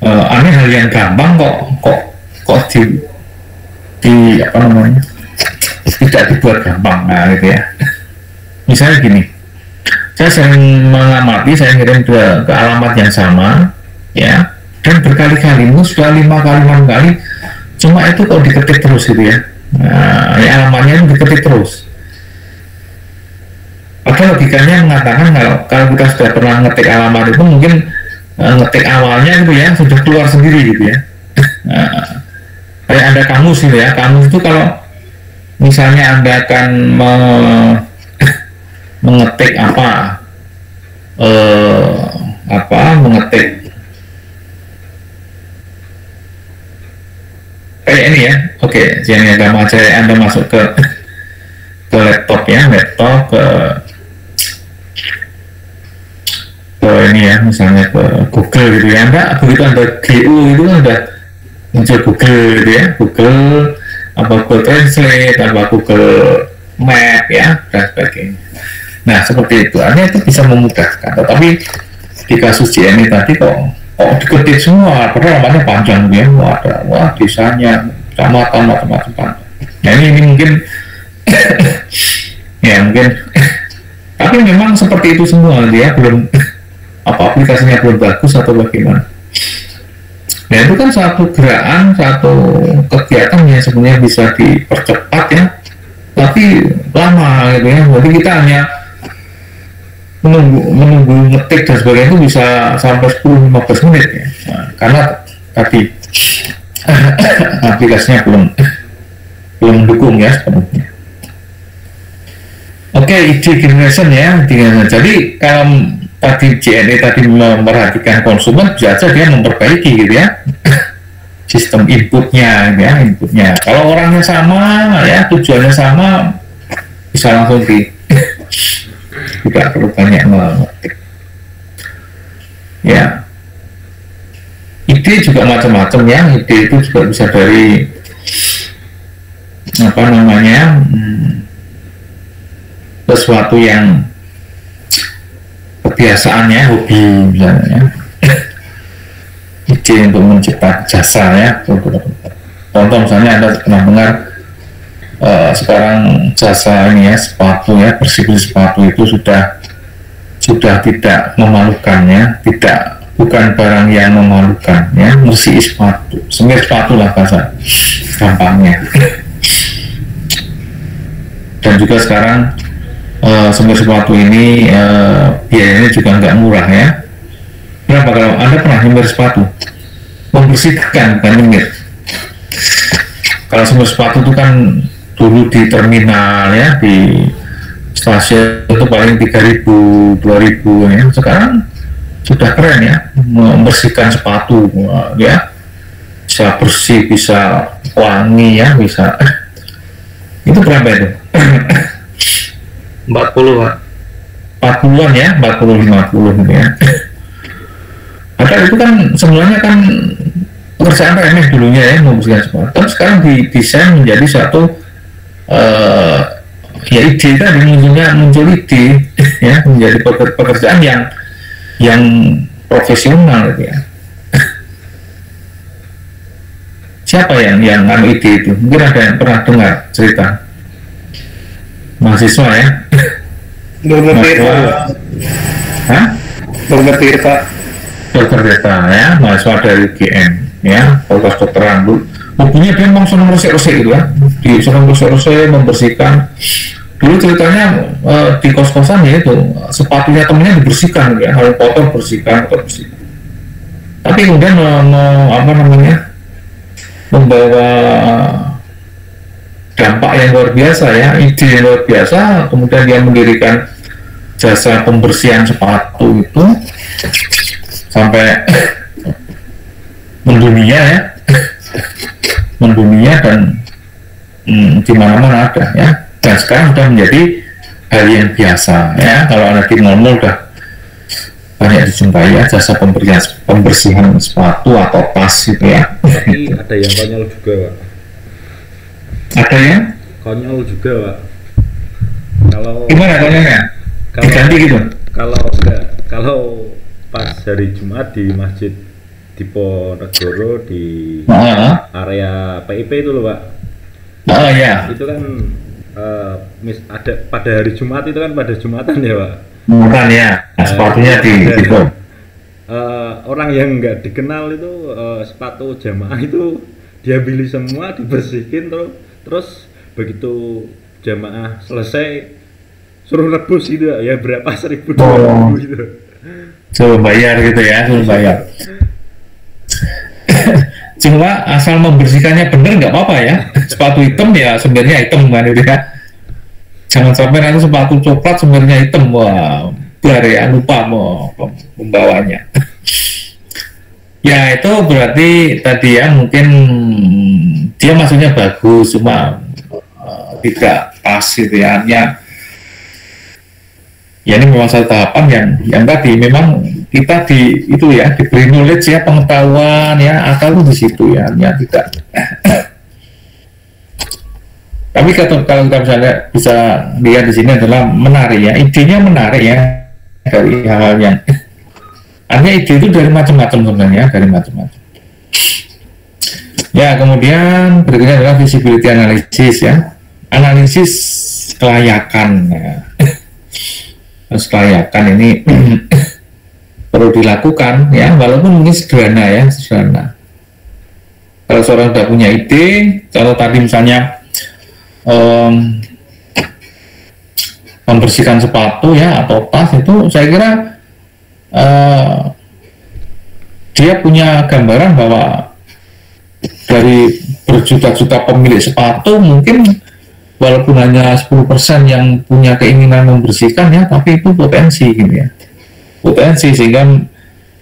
aneh, hal yang gampang kok di apa namanya, tidak dibuat gampang. Nah gitu ya, misalnya gini, saya sering mengamati, saya ngirim ke alamat yang sama ya, dan berkali-kali, sudah 5 kali 6 kali, cuma itu kok diketik terus gitu ya. Nah, ya alamatnya itu diketik terus. Padahal logikanya mengatakan kalau kita sudah pernah ngetik alamat itu, mungkin ngetik awalnya gitu ya, sudah keluar sendiri gitu ya. Kayak ada kamus gitu ya, kamus itu kalau misalnya Anda akan mengetik mengetik kayak ini ya, oke, jadi agama aja Anda masuk ke laptop ya, ke ini ya, misalnya ke Google gitu ya, begitu Anda GU itu kan udah muncul Google gitu ya, Google Translate, Google Map ya, dan sebagainya. Nah seperti itu, artinya itu bisa memudahkan. Tetapi di kasus JNE tadi kok diketik semua, padahal namanya panjang ya, wah desanya, kecamatan, macam-macam. Nah ini mungkin ya mungkin, tapi memang seperti itu semua, dia belum aplikasinya belum bagus atau bagaimana. Nah itu kan satu gerakan, satu kegiatan yang sebenarnya bisa dipercepat ya, tapi lama gitu ya. Jadi kita hanya menunggu ngetik dan sebagainya itu bisa sampai 10-15 menit ya. Nah, karena tadi aplikasinya belum mendukung ya sepenuhnya. Oke, ide generation ya. Jadi kalau tadi JNE tadi memperhatikan konsumen, bisa saja dia memperbaiki gitu ya sistem inputnya ya, kalau orangnya sama ya, tujuannya sama, bisa langsung tidak perlu banyak mengetik ya. Ide juga macam-macam ya, ide itu juga bisa dari apa namanya, sesuatu yang kebiasaannya, hobi misalnya. ide untuk mencipta jasa ya. Contoh misalnya Anda pernah dengar sekarang jasa ini ya, sepatu ya, bersih-bersih sepatu itu sudah tidak memalukan ya, bukan barang yang memalukan ya, bersih sepatu, semir sepatu lah bahasa gampangnya. Dan juga sekarang semir sepatu ini biayanya juga nggak murah ya. Berapa kalau Anda pernah semir sepatu? Membersihkan bukan semir. Kalau semir sepatu itu kan dulu di terminal ya, di stasiun itu paling 3.000, 2.000 ya. Sekarang sudah keren ya, membersihkan sepatu ya, bisa bersih, bisa wangi ya, bisa. Itu berapa itu? 40 Pak. 40-an ya, 40-50 gitu ya. Padahal itu kan sebenarnya kan pekerjaan remeh dulunya ya, membersihkan sepatu. Tapi sekarang didesain menjadi satu ya ide tadi, muncul ide ya, menjadi pekerjaan yang profesional gitu ya. Siapa yang ide itu? Mungkin ada yang pernah dengar cerita mahasiswa ya. Dr. Tirta. Hah? Dr. Tirta. Dr. Tirta ya, mahasiswa dari GM ya, Fakultas Kedokteran. Hobinya dia memang senang resik-resik gitu ya, senang resik-resik, membersihkan. Dulu ceritanya di kos-kosan ya itu sepatunya temennya dibersihkan ya, kalau kotor bersihkan. Tapi kemudian membawa dampak yang luar biasa ya, ide yang luar biasa. Kemudian dia mendirikan jasa pembersihan sepatu itu sampai mendunia ya, mendunia dan di mana-mana ada ya. Dan sekarang sudah menjadi hal yang biasa ya, kalau anak di mall udah banyak dijumpai ya, jasa pembersihan sepatu atau tas gitu ya. Tapi ada yang konyol juga Pak. Ada yang Konyol juga Pak. Kalau gimana konyolnya? Diganti gitu? Kalau pas hari Jumat di Masjid Diponegoro di area PIP itu loh Pak. Oh ya. Itu kan ada pada hari Jumat itu kan, pada Jumatan ya Pak. Bukan ya, sepatunya di orang yang nggak dikenal itu sepatu jamaah itu dia beli semua, dibersihin terus begitu jamaah selesai suruh nebus gitu ya, berapa 1.000 2.000 gitu. Suruh bayar gitu ya, suruh bayar. Cuma asal membersihkannya bener nggak apa-apa ya. Sepatu hitam ya sebenarnya hitam kan itu ya. Jangan sampai nanti sepatu coklat sebenarnya hitam, wah biar ya, lupa mau membawanya. Ya itu berarti tadi ya, mungkin dia maksudnya bagus, cuma tidak pas gitu ya. Ya ini memang satu tahapan yang tadi memang kita itu ya, diberi knowledge ya, pengetahuan ya, akal itu di situ ya, tidak. Tapi kalau kita bisa lihat di sini adalah menarik ya, idenya menarik ya, dari hal-hal yang artinya ide itu dari macam-macam sebenarnya, dari macam-macam. Ya kemudian berikutnya adalah visibility analysis ya, analisis kelayakan ya. Terus kelayakan ini perlu dilakukan ya, walaupun mungkin sederhana ya, sederhana. Kalau seorang sudah punya ide, kalau tadi misalnya membersihkan sepatu ya atau tas, itu saya kira dia punya gambaran bahwa dari berjuta-juta pemilik sepatu mungkin walaupun hanya 10% yang punya keinginan membersihkan ya, tapi itu potensi gitu ya, potensi sehingga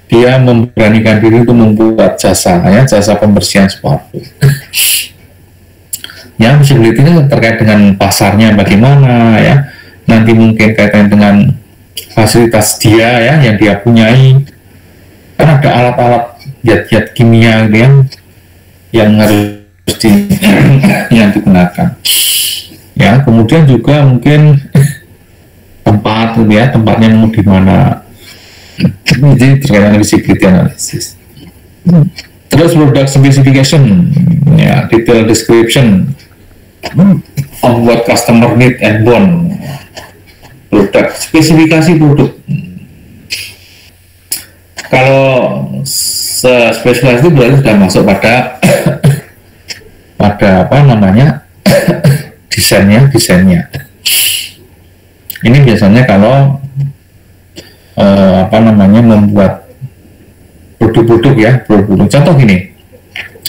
dia memberanikan diri untuk membuat jasa ya, jasa pembersihan sepatu. Ya visibility-nya terkait dengan pasarnya bagaimana ya, nanti mungkin kaitan dengan fasilitas dia ya yang dia punyai, kan ada alat-alat zat-zat kimia gitu ya, yang harus yang digunakan ya. Kemudian juga mungkin tempat gitu ya, tempatnya mau di mana, jadi terkait dengan visibility analysis. Terus product specification, ya, detail description of what customer need and want. Produk, spesifikasi produk. Kalau spesifikasi itu berarti sudah masuk pada pada apa namanya desainnya. Ini biasanya kalau apa namanya membuat produk-produk ya, produk. Contoh gini,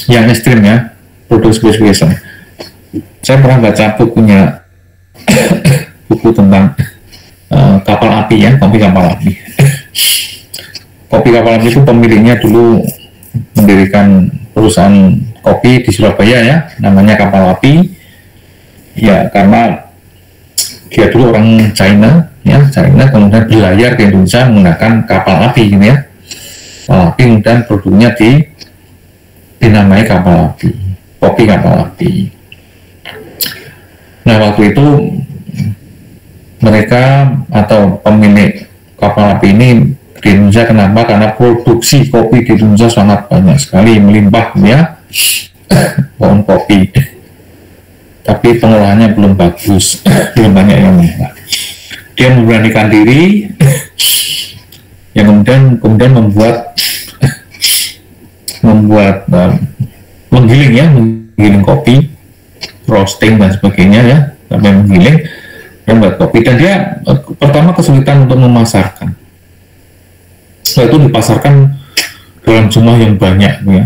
yang ekstrim ya, produk specification. Saya pernah baca bukunya buku tentang kapal api ya, kopi kapal api. Kopi kapal api itu pemiliknya dulu mendirikan perusahaan kopi di Surabaya ya, namanya Kapal Api. Ya karena dia dulu orang China ya, kemudian berlayar ke Indonesia menggunakan kapal api gitu ya. Kapal api kemudian produknya dinamai kapal api, kopi kapal api. Nah waktu itu mereka atau pemilik kapal api ini di Indonesia, kenapa? Karena produksi kopi di Indonesia sangat banyak sekali, melimpah ya, pohon kopi, tapi pengolahannya belum bagus, belum banyak yang minat. Dia memberanikan diri, yang kemudian membuat menggiling kopi, roasting dan sebagainya ya, sampai menggiling dan buat kopi. Dan dia pertama kesulitan untuk memasarkan. Setelah itu dipasarkan dalam jumlah yang banyak ya.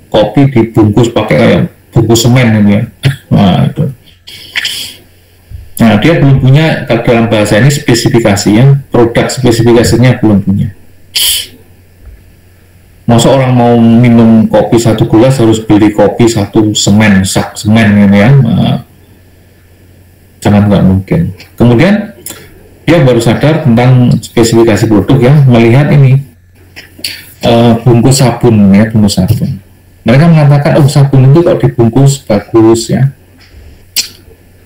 Kopi dibungkus pakai bungkus semen ya. Nah itu. Nah dia belum punya, dalam bahasa ini spesifikasinya, produk spesifikasinya belum punya. Masa orang mau minum kopi 1 gelas harus beli kopi 1 semen, sak semen gitu ya. Nah, sangat nggak mungkin. Kemudian dia baru sadar tentang spesifikasi produk ya, melihat ini bungkus sabun ya, bungkus sabun. Mereka mengatakan, oh sabun itu kalau dibungkus bagus ya,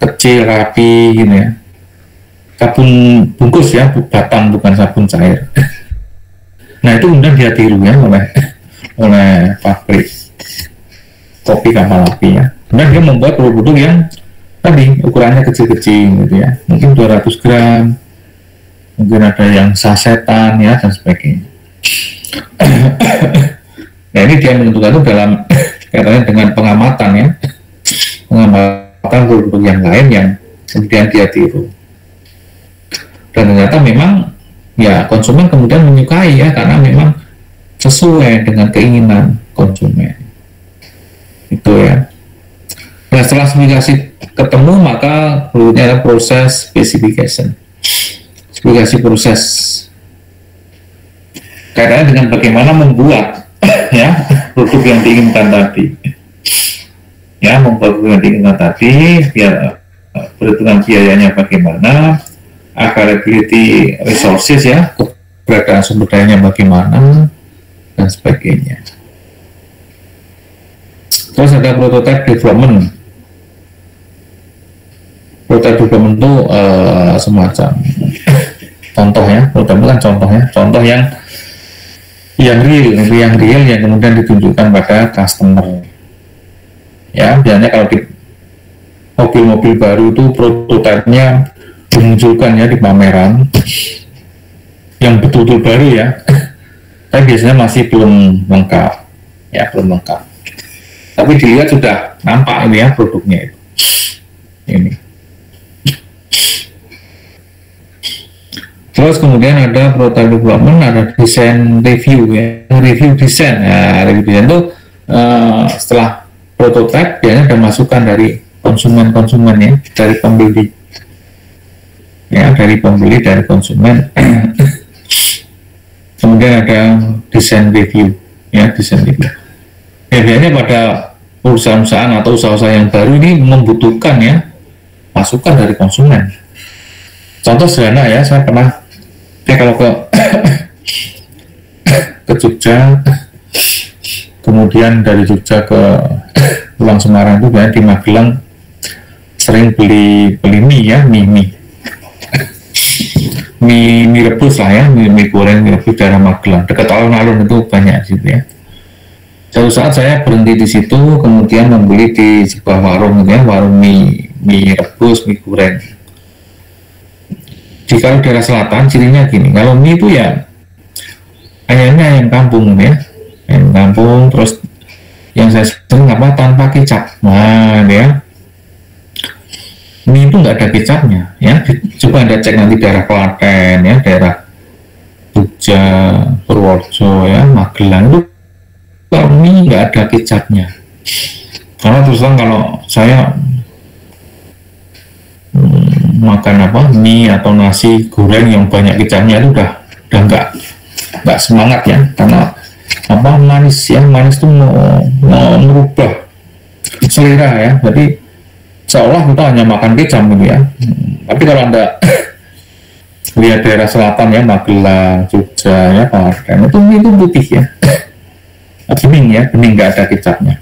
kecil, rapi gitu ya. Sabun bungkus ya, batang bukan sabun cair. Nah itu kemudian dia tiru ya oleh pabrik kopi Kapal Api ya. Kemudian dia membuat produk yang tadi ukurannya kecil-kecil gitu ya, mungkin 200 gram, mungkin ada yang sasetan ya dan sebagainya. Nah ini dia menentukan itu dalam kaitannya dengan pengamatan ya, pengamatan produk yang lain yang kemudian dia tiru. Dan ternyata memang ya konsumen kemudian menyukai ya, karena memang sesuai dengan keinginan konsumen itu ya. Nah setelah spesifikasi ketemu, maka berikutnya adalah proses specification. Spesifikasi proses kaitannya dengan bagaimana membuat ya produk yang diinginkan tadi ya, membuat produk yang diinginkan tadi, biar perhitungan biayanya bagaimana, availability resources ya, keberadaan sumber dayanya bagaimana dan sebagainya. Terus ada prototype development. Prototype development itu semacam contoh ya, prototype kan contoh yang real yang kemudian ditunjukkan pada customer. Ya, biasanya kalau di mobil-mobil baru itu prototipenya dimunculkan ya di pameran yang betul-betul baru ya. Tapi biasanya masih belum lengkap ya, belum lengkap. Tapi dilihat sudah nampak ini ya produknya itu. Ini. Terus kemudian ada prototype development, ada design review ya, review design. Nah, review design itu setelah prototype biasanya ada masukan dari konsumen ya, dari pembeli ya, dari konsumen. Kemudian ada design review ya, design review. Ya, biasanya pada perusahaan-perusahaan atau usaha-usaha yang baru ini membutuhkan ya masukan dari konsumen. Contoh sederhana ya, saya pernah kalau ke Jogja, kemudian dari Jogja ke pulang Semarang itu biasanya di Magelang sering beli mie ya, mie rebus lah ya, mie goreng, mie rebus daerah Magelang, dekat alun-alun itu banyak sih ya. Suatu saat saya berhenti di situ, kemudian membeli di sebuah warung, ya, warung mie rebus, mie goreng. Di kalau daerah selatan cirinya gini, kalau mie itu ya ayamnya ayam kampung, ya, ayam kampung. Terus yang saya sering apa, tanpa kecap. Nah, ya, mie itu nggak ada kecapnya, ya. Coba Anda cek nanti daerah Klaten, ya, daerah Jogja, Purworejo, ya, Magelang, itu kalau mie nggak ada kecapnya. Karena terus terang kalau saya makan apa, mie atau nasi goreng yang banyak kecapnya itu udah nggak semangat, ya, karena apa, manis, ya, manis itu mau merubah selera, ya. Jadi seolah kita hanya makan kecap gitu, ya. Tapi kalau Anda lihat daerah selatan, ya, Magelang, Jogja, ya, Klaten, itu mie itu putih, ya, bening, ya, bening, nggak ada kecapnya.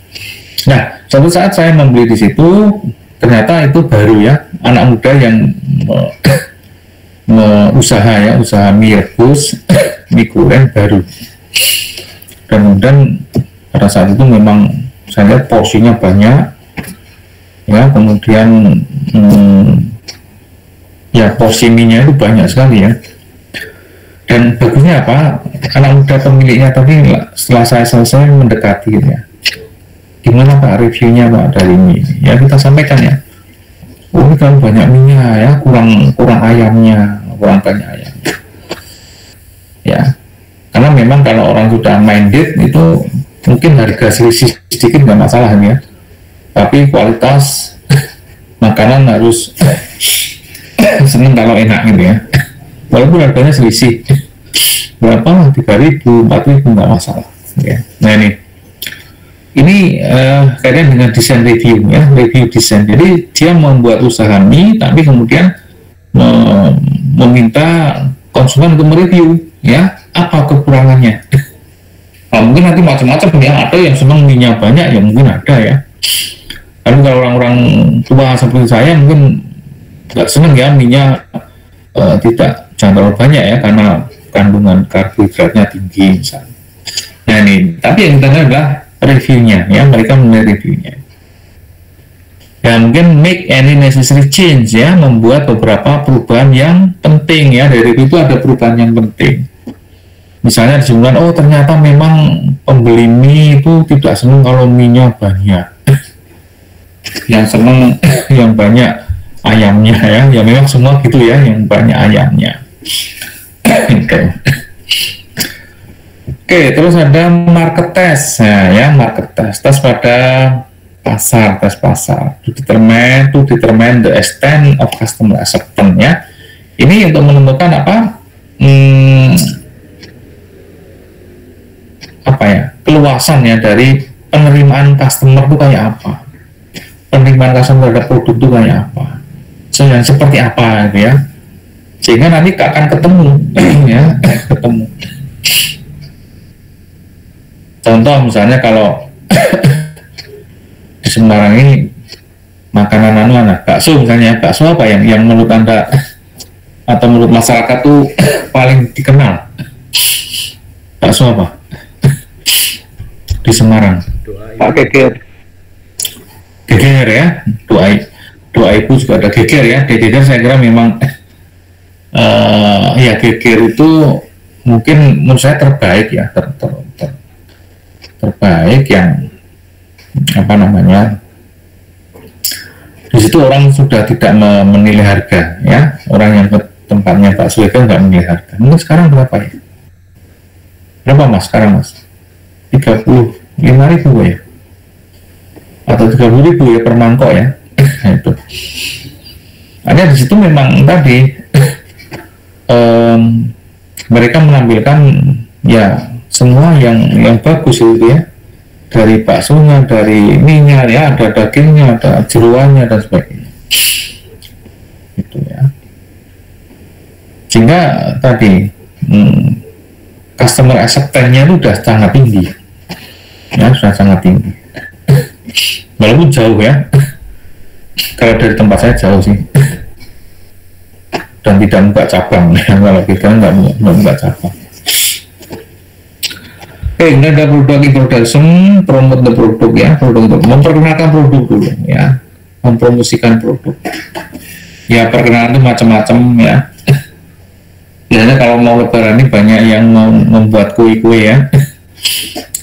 Nah, suatu saat saya membeli di situ, ternyata itu baru, ya, anak muda yang usaha, ya, usaha mie rebus, mie goreng baru. Dan kemudian pada saat itu memang saya lihat porsinya banyak, ya, kemudian ya, porsi mie-nya itu banyak sekali, ya. Dan bagusnya apa, anak muda pemiliknya tadi setelah saya selesai mendekati, ya, gimana Pak reviewnya Pak dari mie, ya, kita sampaikan, ya, oh ini kan banyak minyak, ya, kurang ayamnya, kurang banyak ayam, ya, karena memang kalau orang sudah minded itu mungkin harga selisih sedikit nggak masalah, ya, tapi kualitas makanan harus seneng kalau enak gitu, ya, walaupun harganya selisih berapa, 3.000, 4.000 nggak masalah, ya. Nah ini kaitan dengan desain review, ya, review desain. Jadi dia membuat usaha mie, tapi kemudian meminta konsumen untuk mereview, ya, apa kekurangannya. Nah, mungkin nanti macam-macam, ya, ada yang senang mie-nya banyak, ya mungkin ada, ya. Lalu kalau orang-orang tua seperti saya mungkin nggak senang, ya, mie-nya jangan terlalu banyak, ya, karena kandungan karbohidratnya tinggi misalnya. Nah ini, tapi yang kita lihat adalah reviewnya, ya, mereka menilai reviewnya. Ya, mungkin make any necessary change, ya, membuat beberapa perubahan yang penting, ya, dari review itu ada perubahan yang penting. Misalnya disebutkan, oh ternyata memang pembeli mie itu tidak senang kalau mie-nya banyak, yang senang yang banyak ayamnya, ya, memang semua gitu, ya, yang banyak ayamnya. Oke, terus ada market test, nah, ya, market test pada pasar, tes pasar, to determine the extent of customer acceptance, ya. Ini untuk menentukan apa, keluasan, ya, dari penerimaan customer itu kayak apa, penerimaan customer terhadap produk itu kayak apa, seperti apa, gitu, ya, sehingga nanti akan ketemu, ya, ketemu. Contoh misalnya kalau di Semarang ini makanan bakso misalnya, bakso apa yang menurut Anda atau menurut masyarakat tuh paling dikenal, bakso apa di Semarang? Pak Geger. Geger, ya, doa ibu juga ada geger, ya. Geger saya kira memang ya, geger itu mungkin menurut saya terbaik, ya, terbaik yang apa namanya, di situ orang sudah tidak menilai harga, ya, orang yang ke tempatnya bakso itu nggak menilai harga. Mungkin sekarang berapa, ya, berapa Mas sekarang, Mas? 35.000, ya, atau 30.000, ya, per mangkok, ya. Nah, itu ada di situ memang tadi mereka menampilkan, ya, semua yang bagus itu, ya, dari baksonya, dari minyak, ya, ada dagingnya, ada jeroannya dan sebagainya, gitu, ya, sehingga tadi customer acceptance-nya itu sudah sangat tinggi, ya, sudah sangat tinggi, walaupun jauh, ya, kalau dari tempat saya jauh sih, dan tidak buka cabang, ya, kalau kita nggak buka cabang. Kemudian ada produk introduction, promote the produk ya, produk memperkenalkan produk dulu ya, mempromosikan produk. Ya perkenalan itu macam-macam ya. Biasanya kalau mau lebaran ini banyak yang mau membuat kue-kue ya.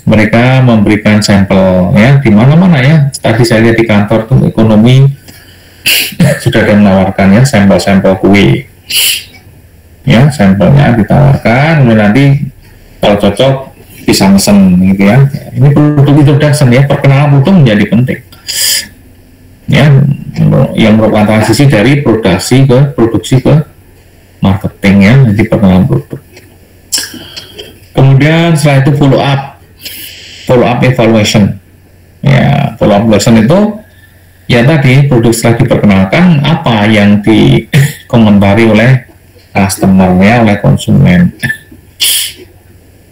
Mereka memberikan sampel ya di mana-mana ya. Tadi saya lihat di kantor tuh ekonomi sudah ada menawarkan ya sampel-sampel kue. Ya sampelnya ditawarkan, kemudian nanti kalau cocok bisa mesen gitu ya. Ini produk introduction ya, perkenalan produk menjadi penting. Ya, yang merupakan transisi dari produksi ke marketing ya, jadi perkenalan produk. Kemudian setelah itu follow up evaluation. Ya, follow up evaluation itu ya tadi produk setelah diperkenalkan apa yang dikomentari oleh customer ya, oleh konsumen.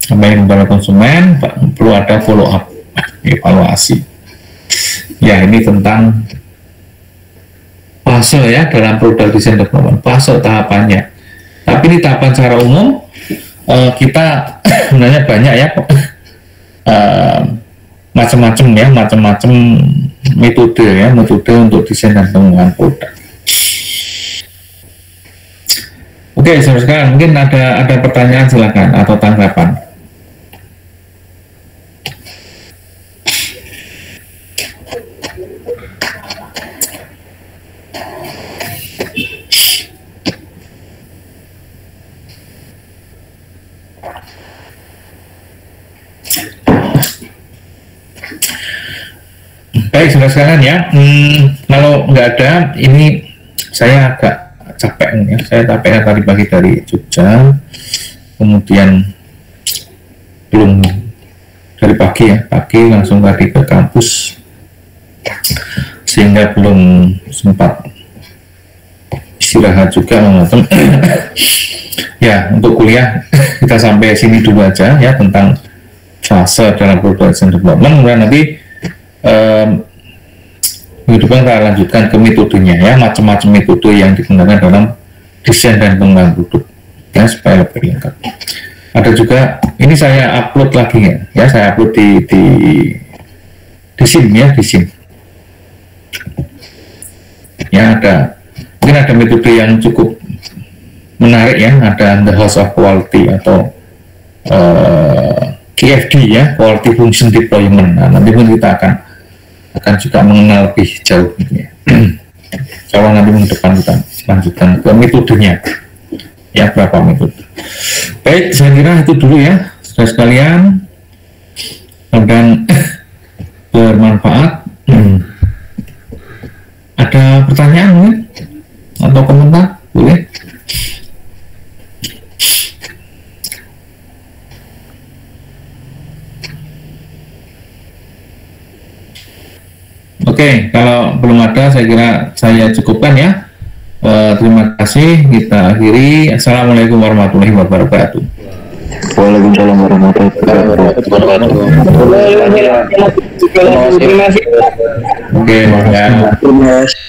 Apa yang oleh konsumen perlu ada follow up evaluasi. Ya, ini tentang fase ya dalam produk design development, fase tahapannya. Tapi ini tahapan secara umum kita sebenarnya banyak ya macam-macam metode untuk desain dan pengembangan produk. Oke, sekarang mungkin ada pertanyaan silakan atau tanggapan. Baik, sudah sekalian ya. Kalau nggak ada, ini saya agak capek ya. Saya capek tadi pagi dari Jogja, kemudian belum dari pagi langsung tadi ke kampus, sehingga belum sempat istirahat juga macam. Ya, untuk kuliah kita sampai sini dulu aja ya tentang fase dalam production development. Kemudian nanti minggu depan kita lanjutkan ke metodenya ya, macam-macam metode yang digunakan dalam desain dan pengembangan produk ya, supaya lebih lengkap. Ada juga ini saya upload lagi ya, saya upload di SIM ya, di SIM ya. Mungkin ada metode yang cukup menarik ya, ada the House of Quality atau QFD ya, Quality Function Deployment. Nah, nanti pun kita akan juga mengenal lebih jauh gitu ya. Kalau nanti minggu depan kita lanjutkan ke metodenya ya, berapa metode. Baik, saya kira itu dulu ya saudara sekalian, dan bermanfaat. Ada pertanyaan mungkin atau komentar, boleh? Oke, kalau belum ada, saya kira saya cukupkan ya. Terima kasih, kita akhiri. Assalamualaikum warahmatullahi wabarakatuh. Waalaikumsalam warahmatullahi wabarakatuh. Terima kasih. Oke, ya. Terima kasih.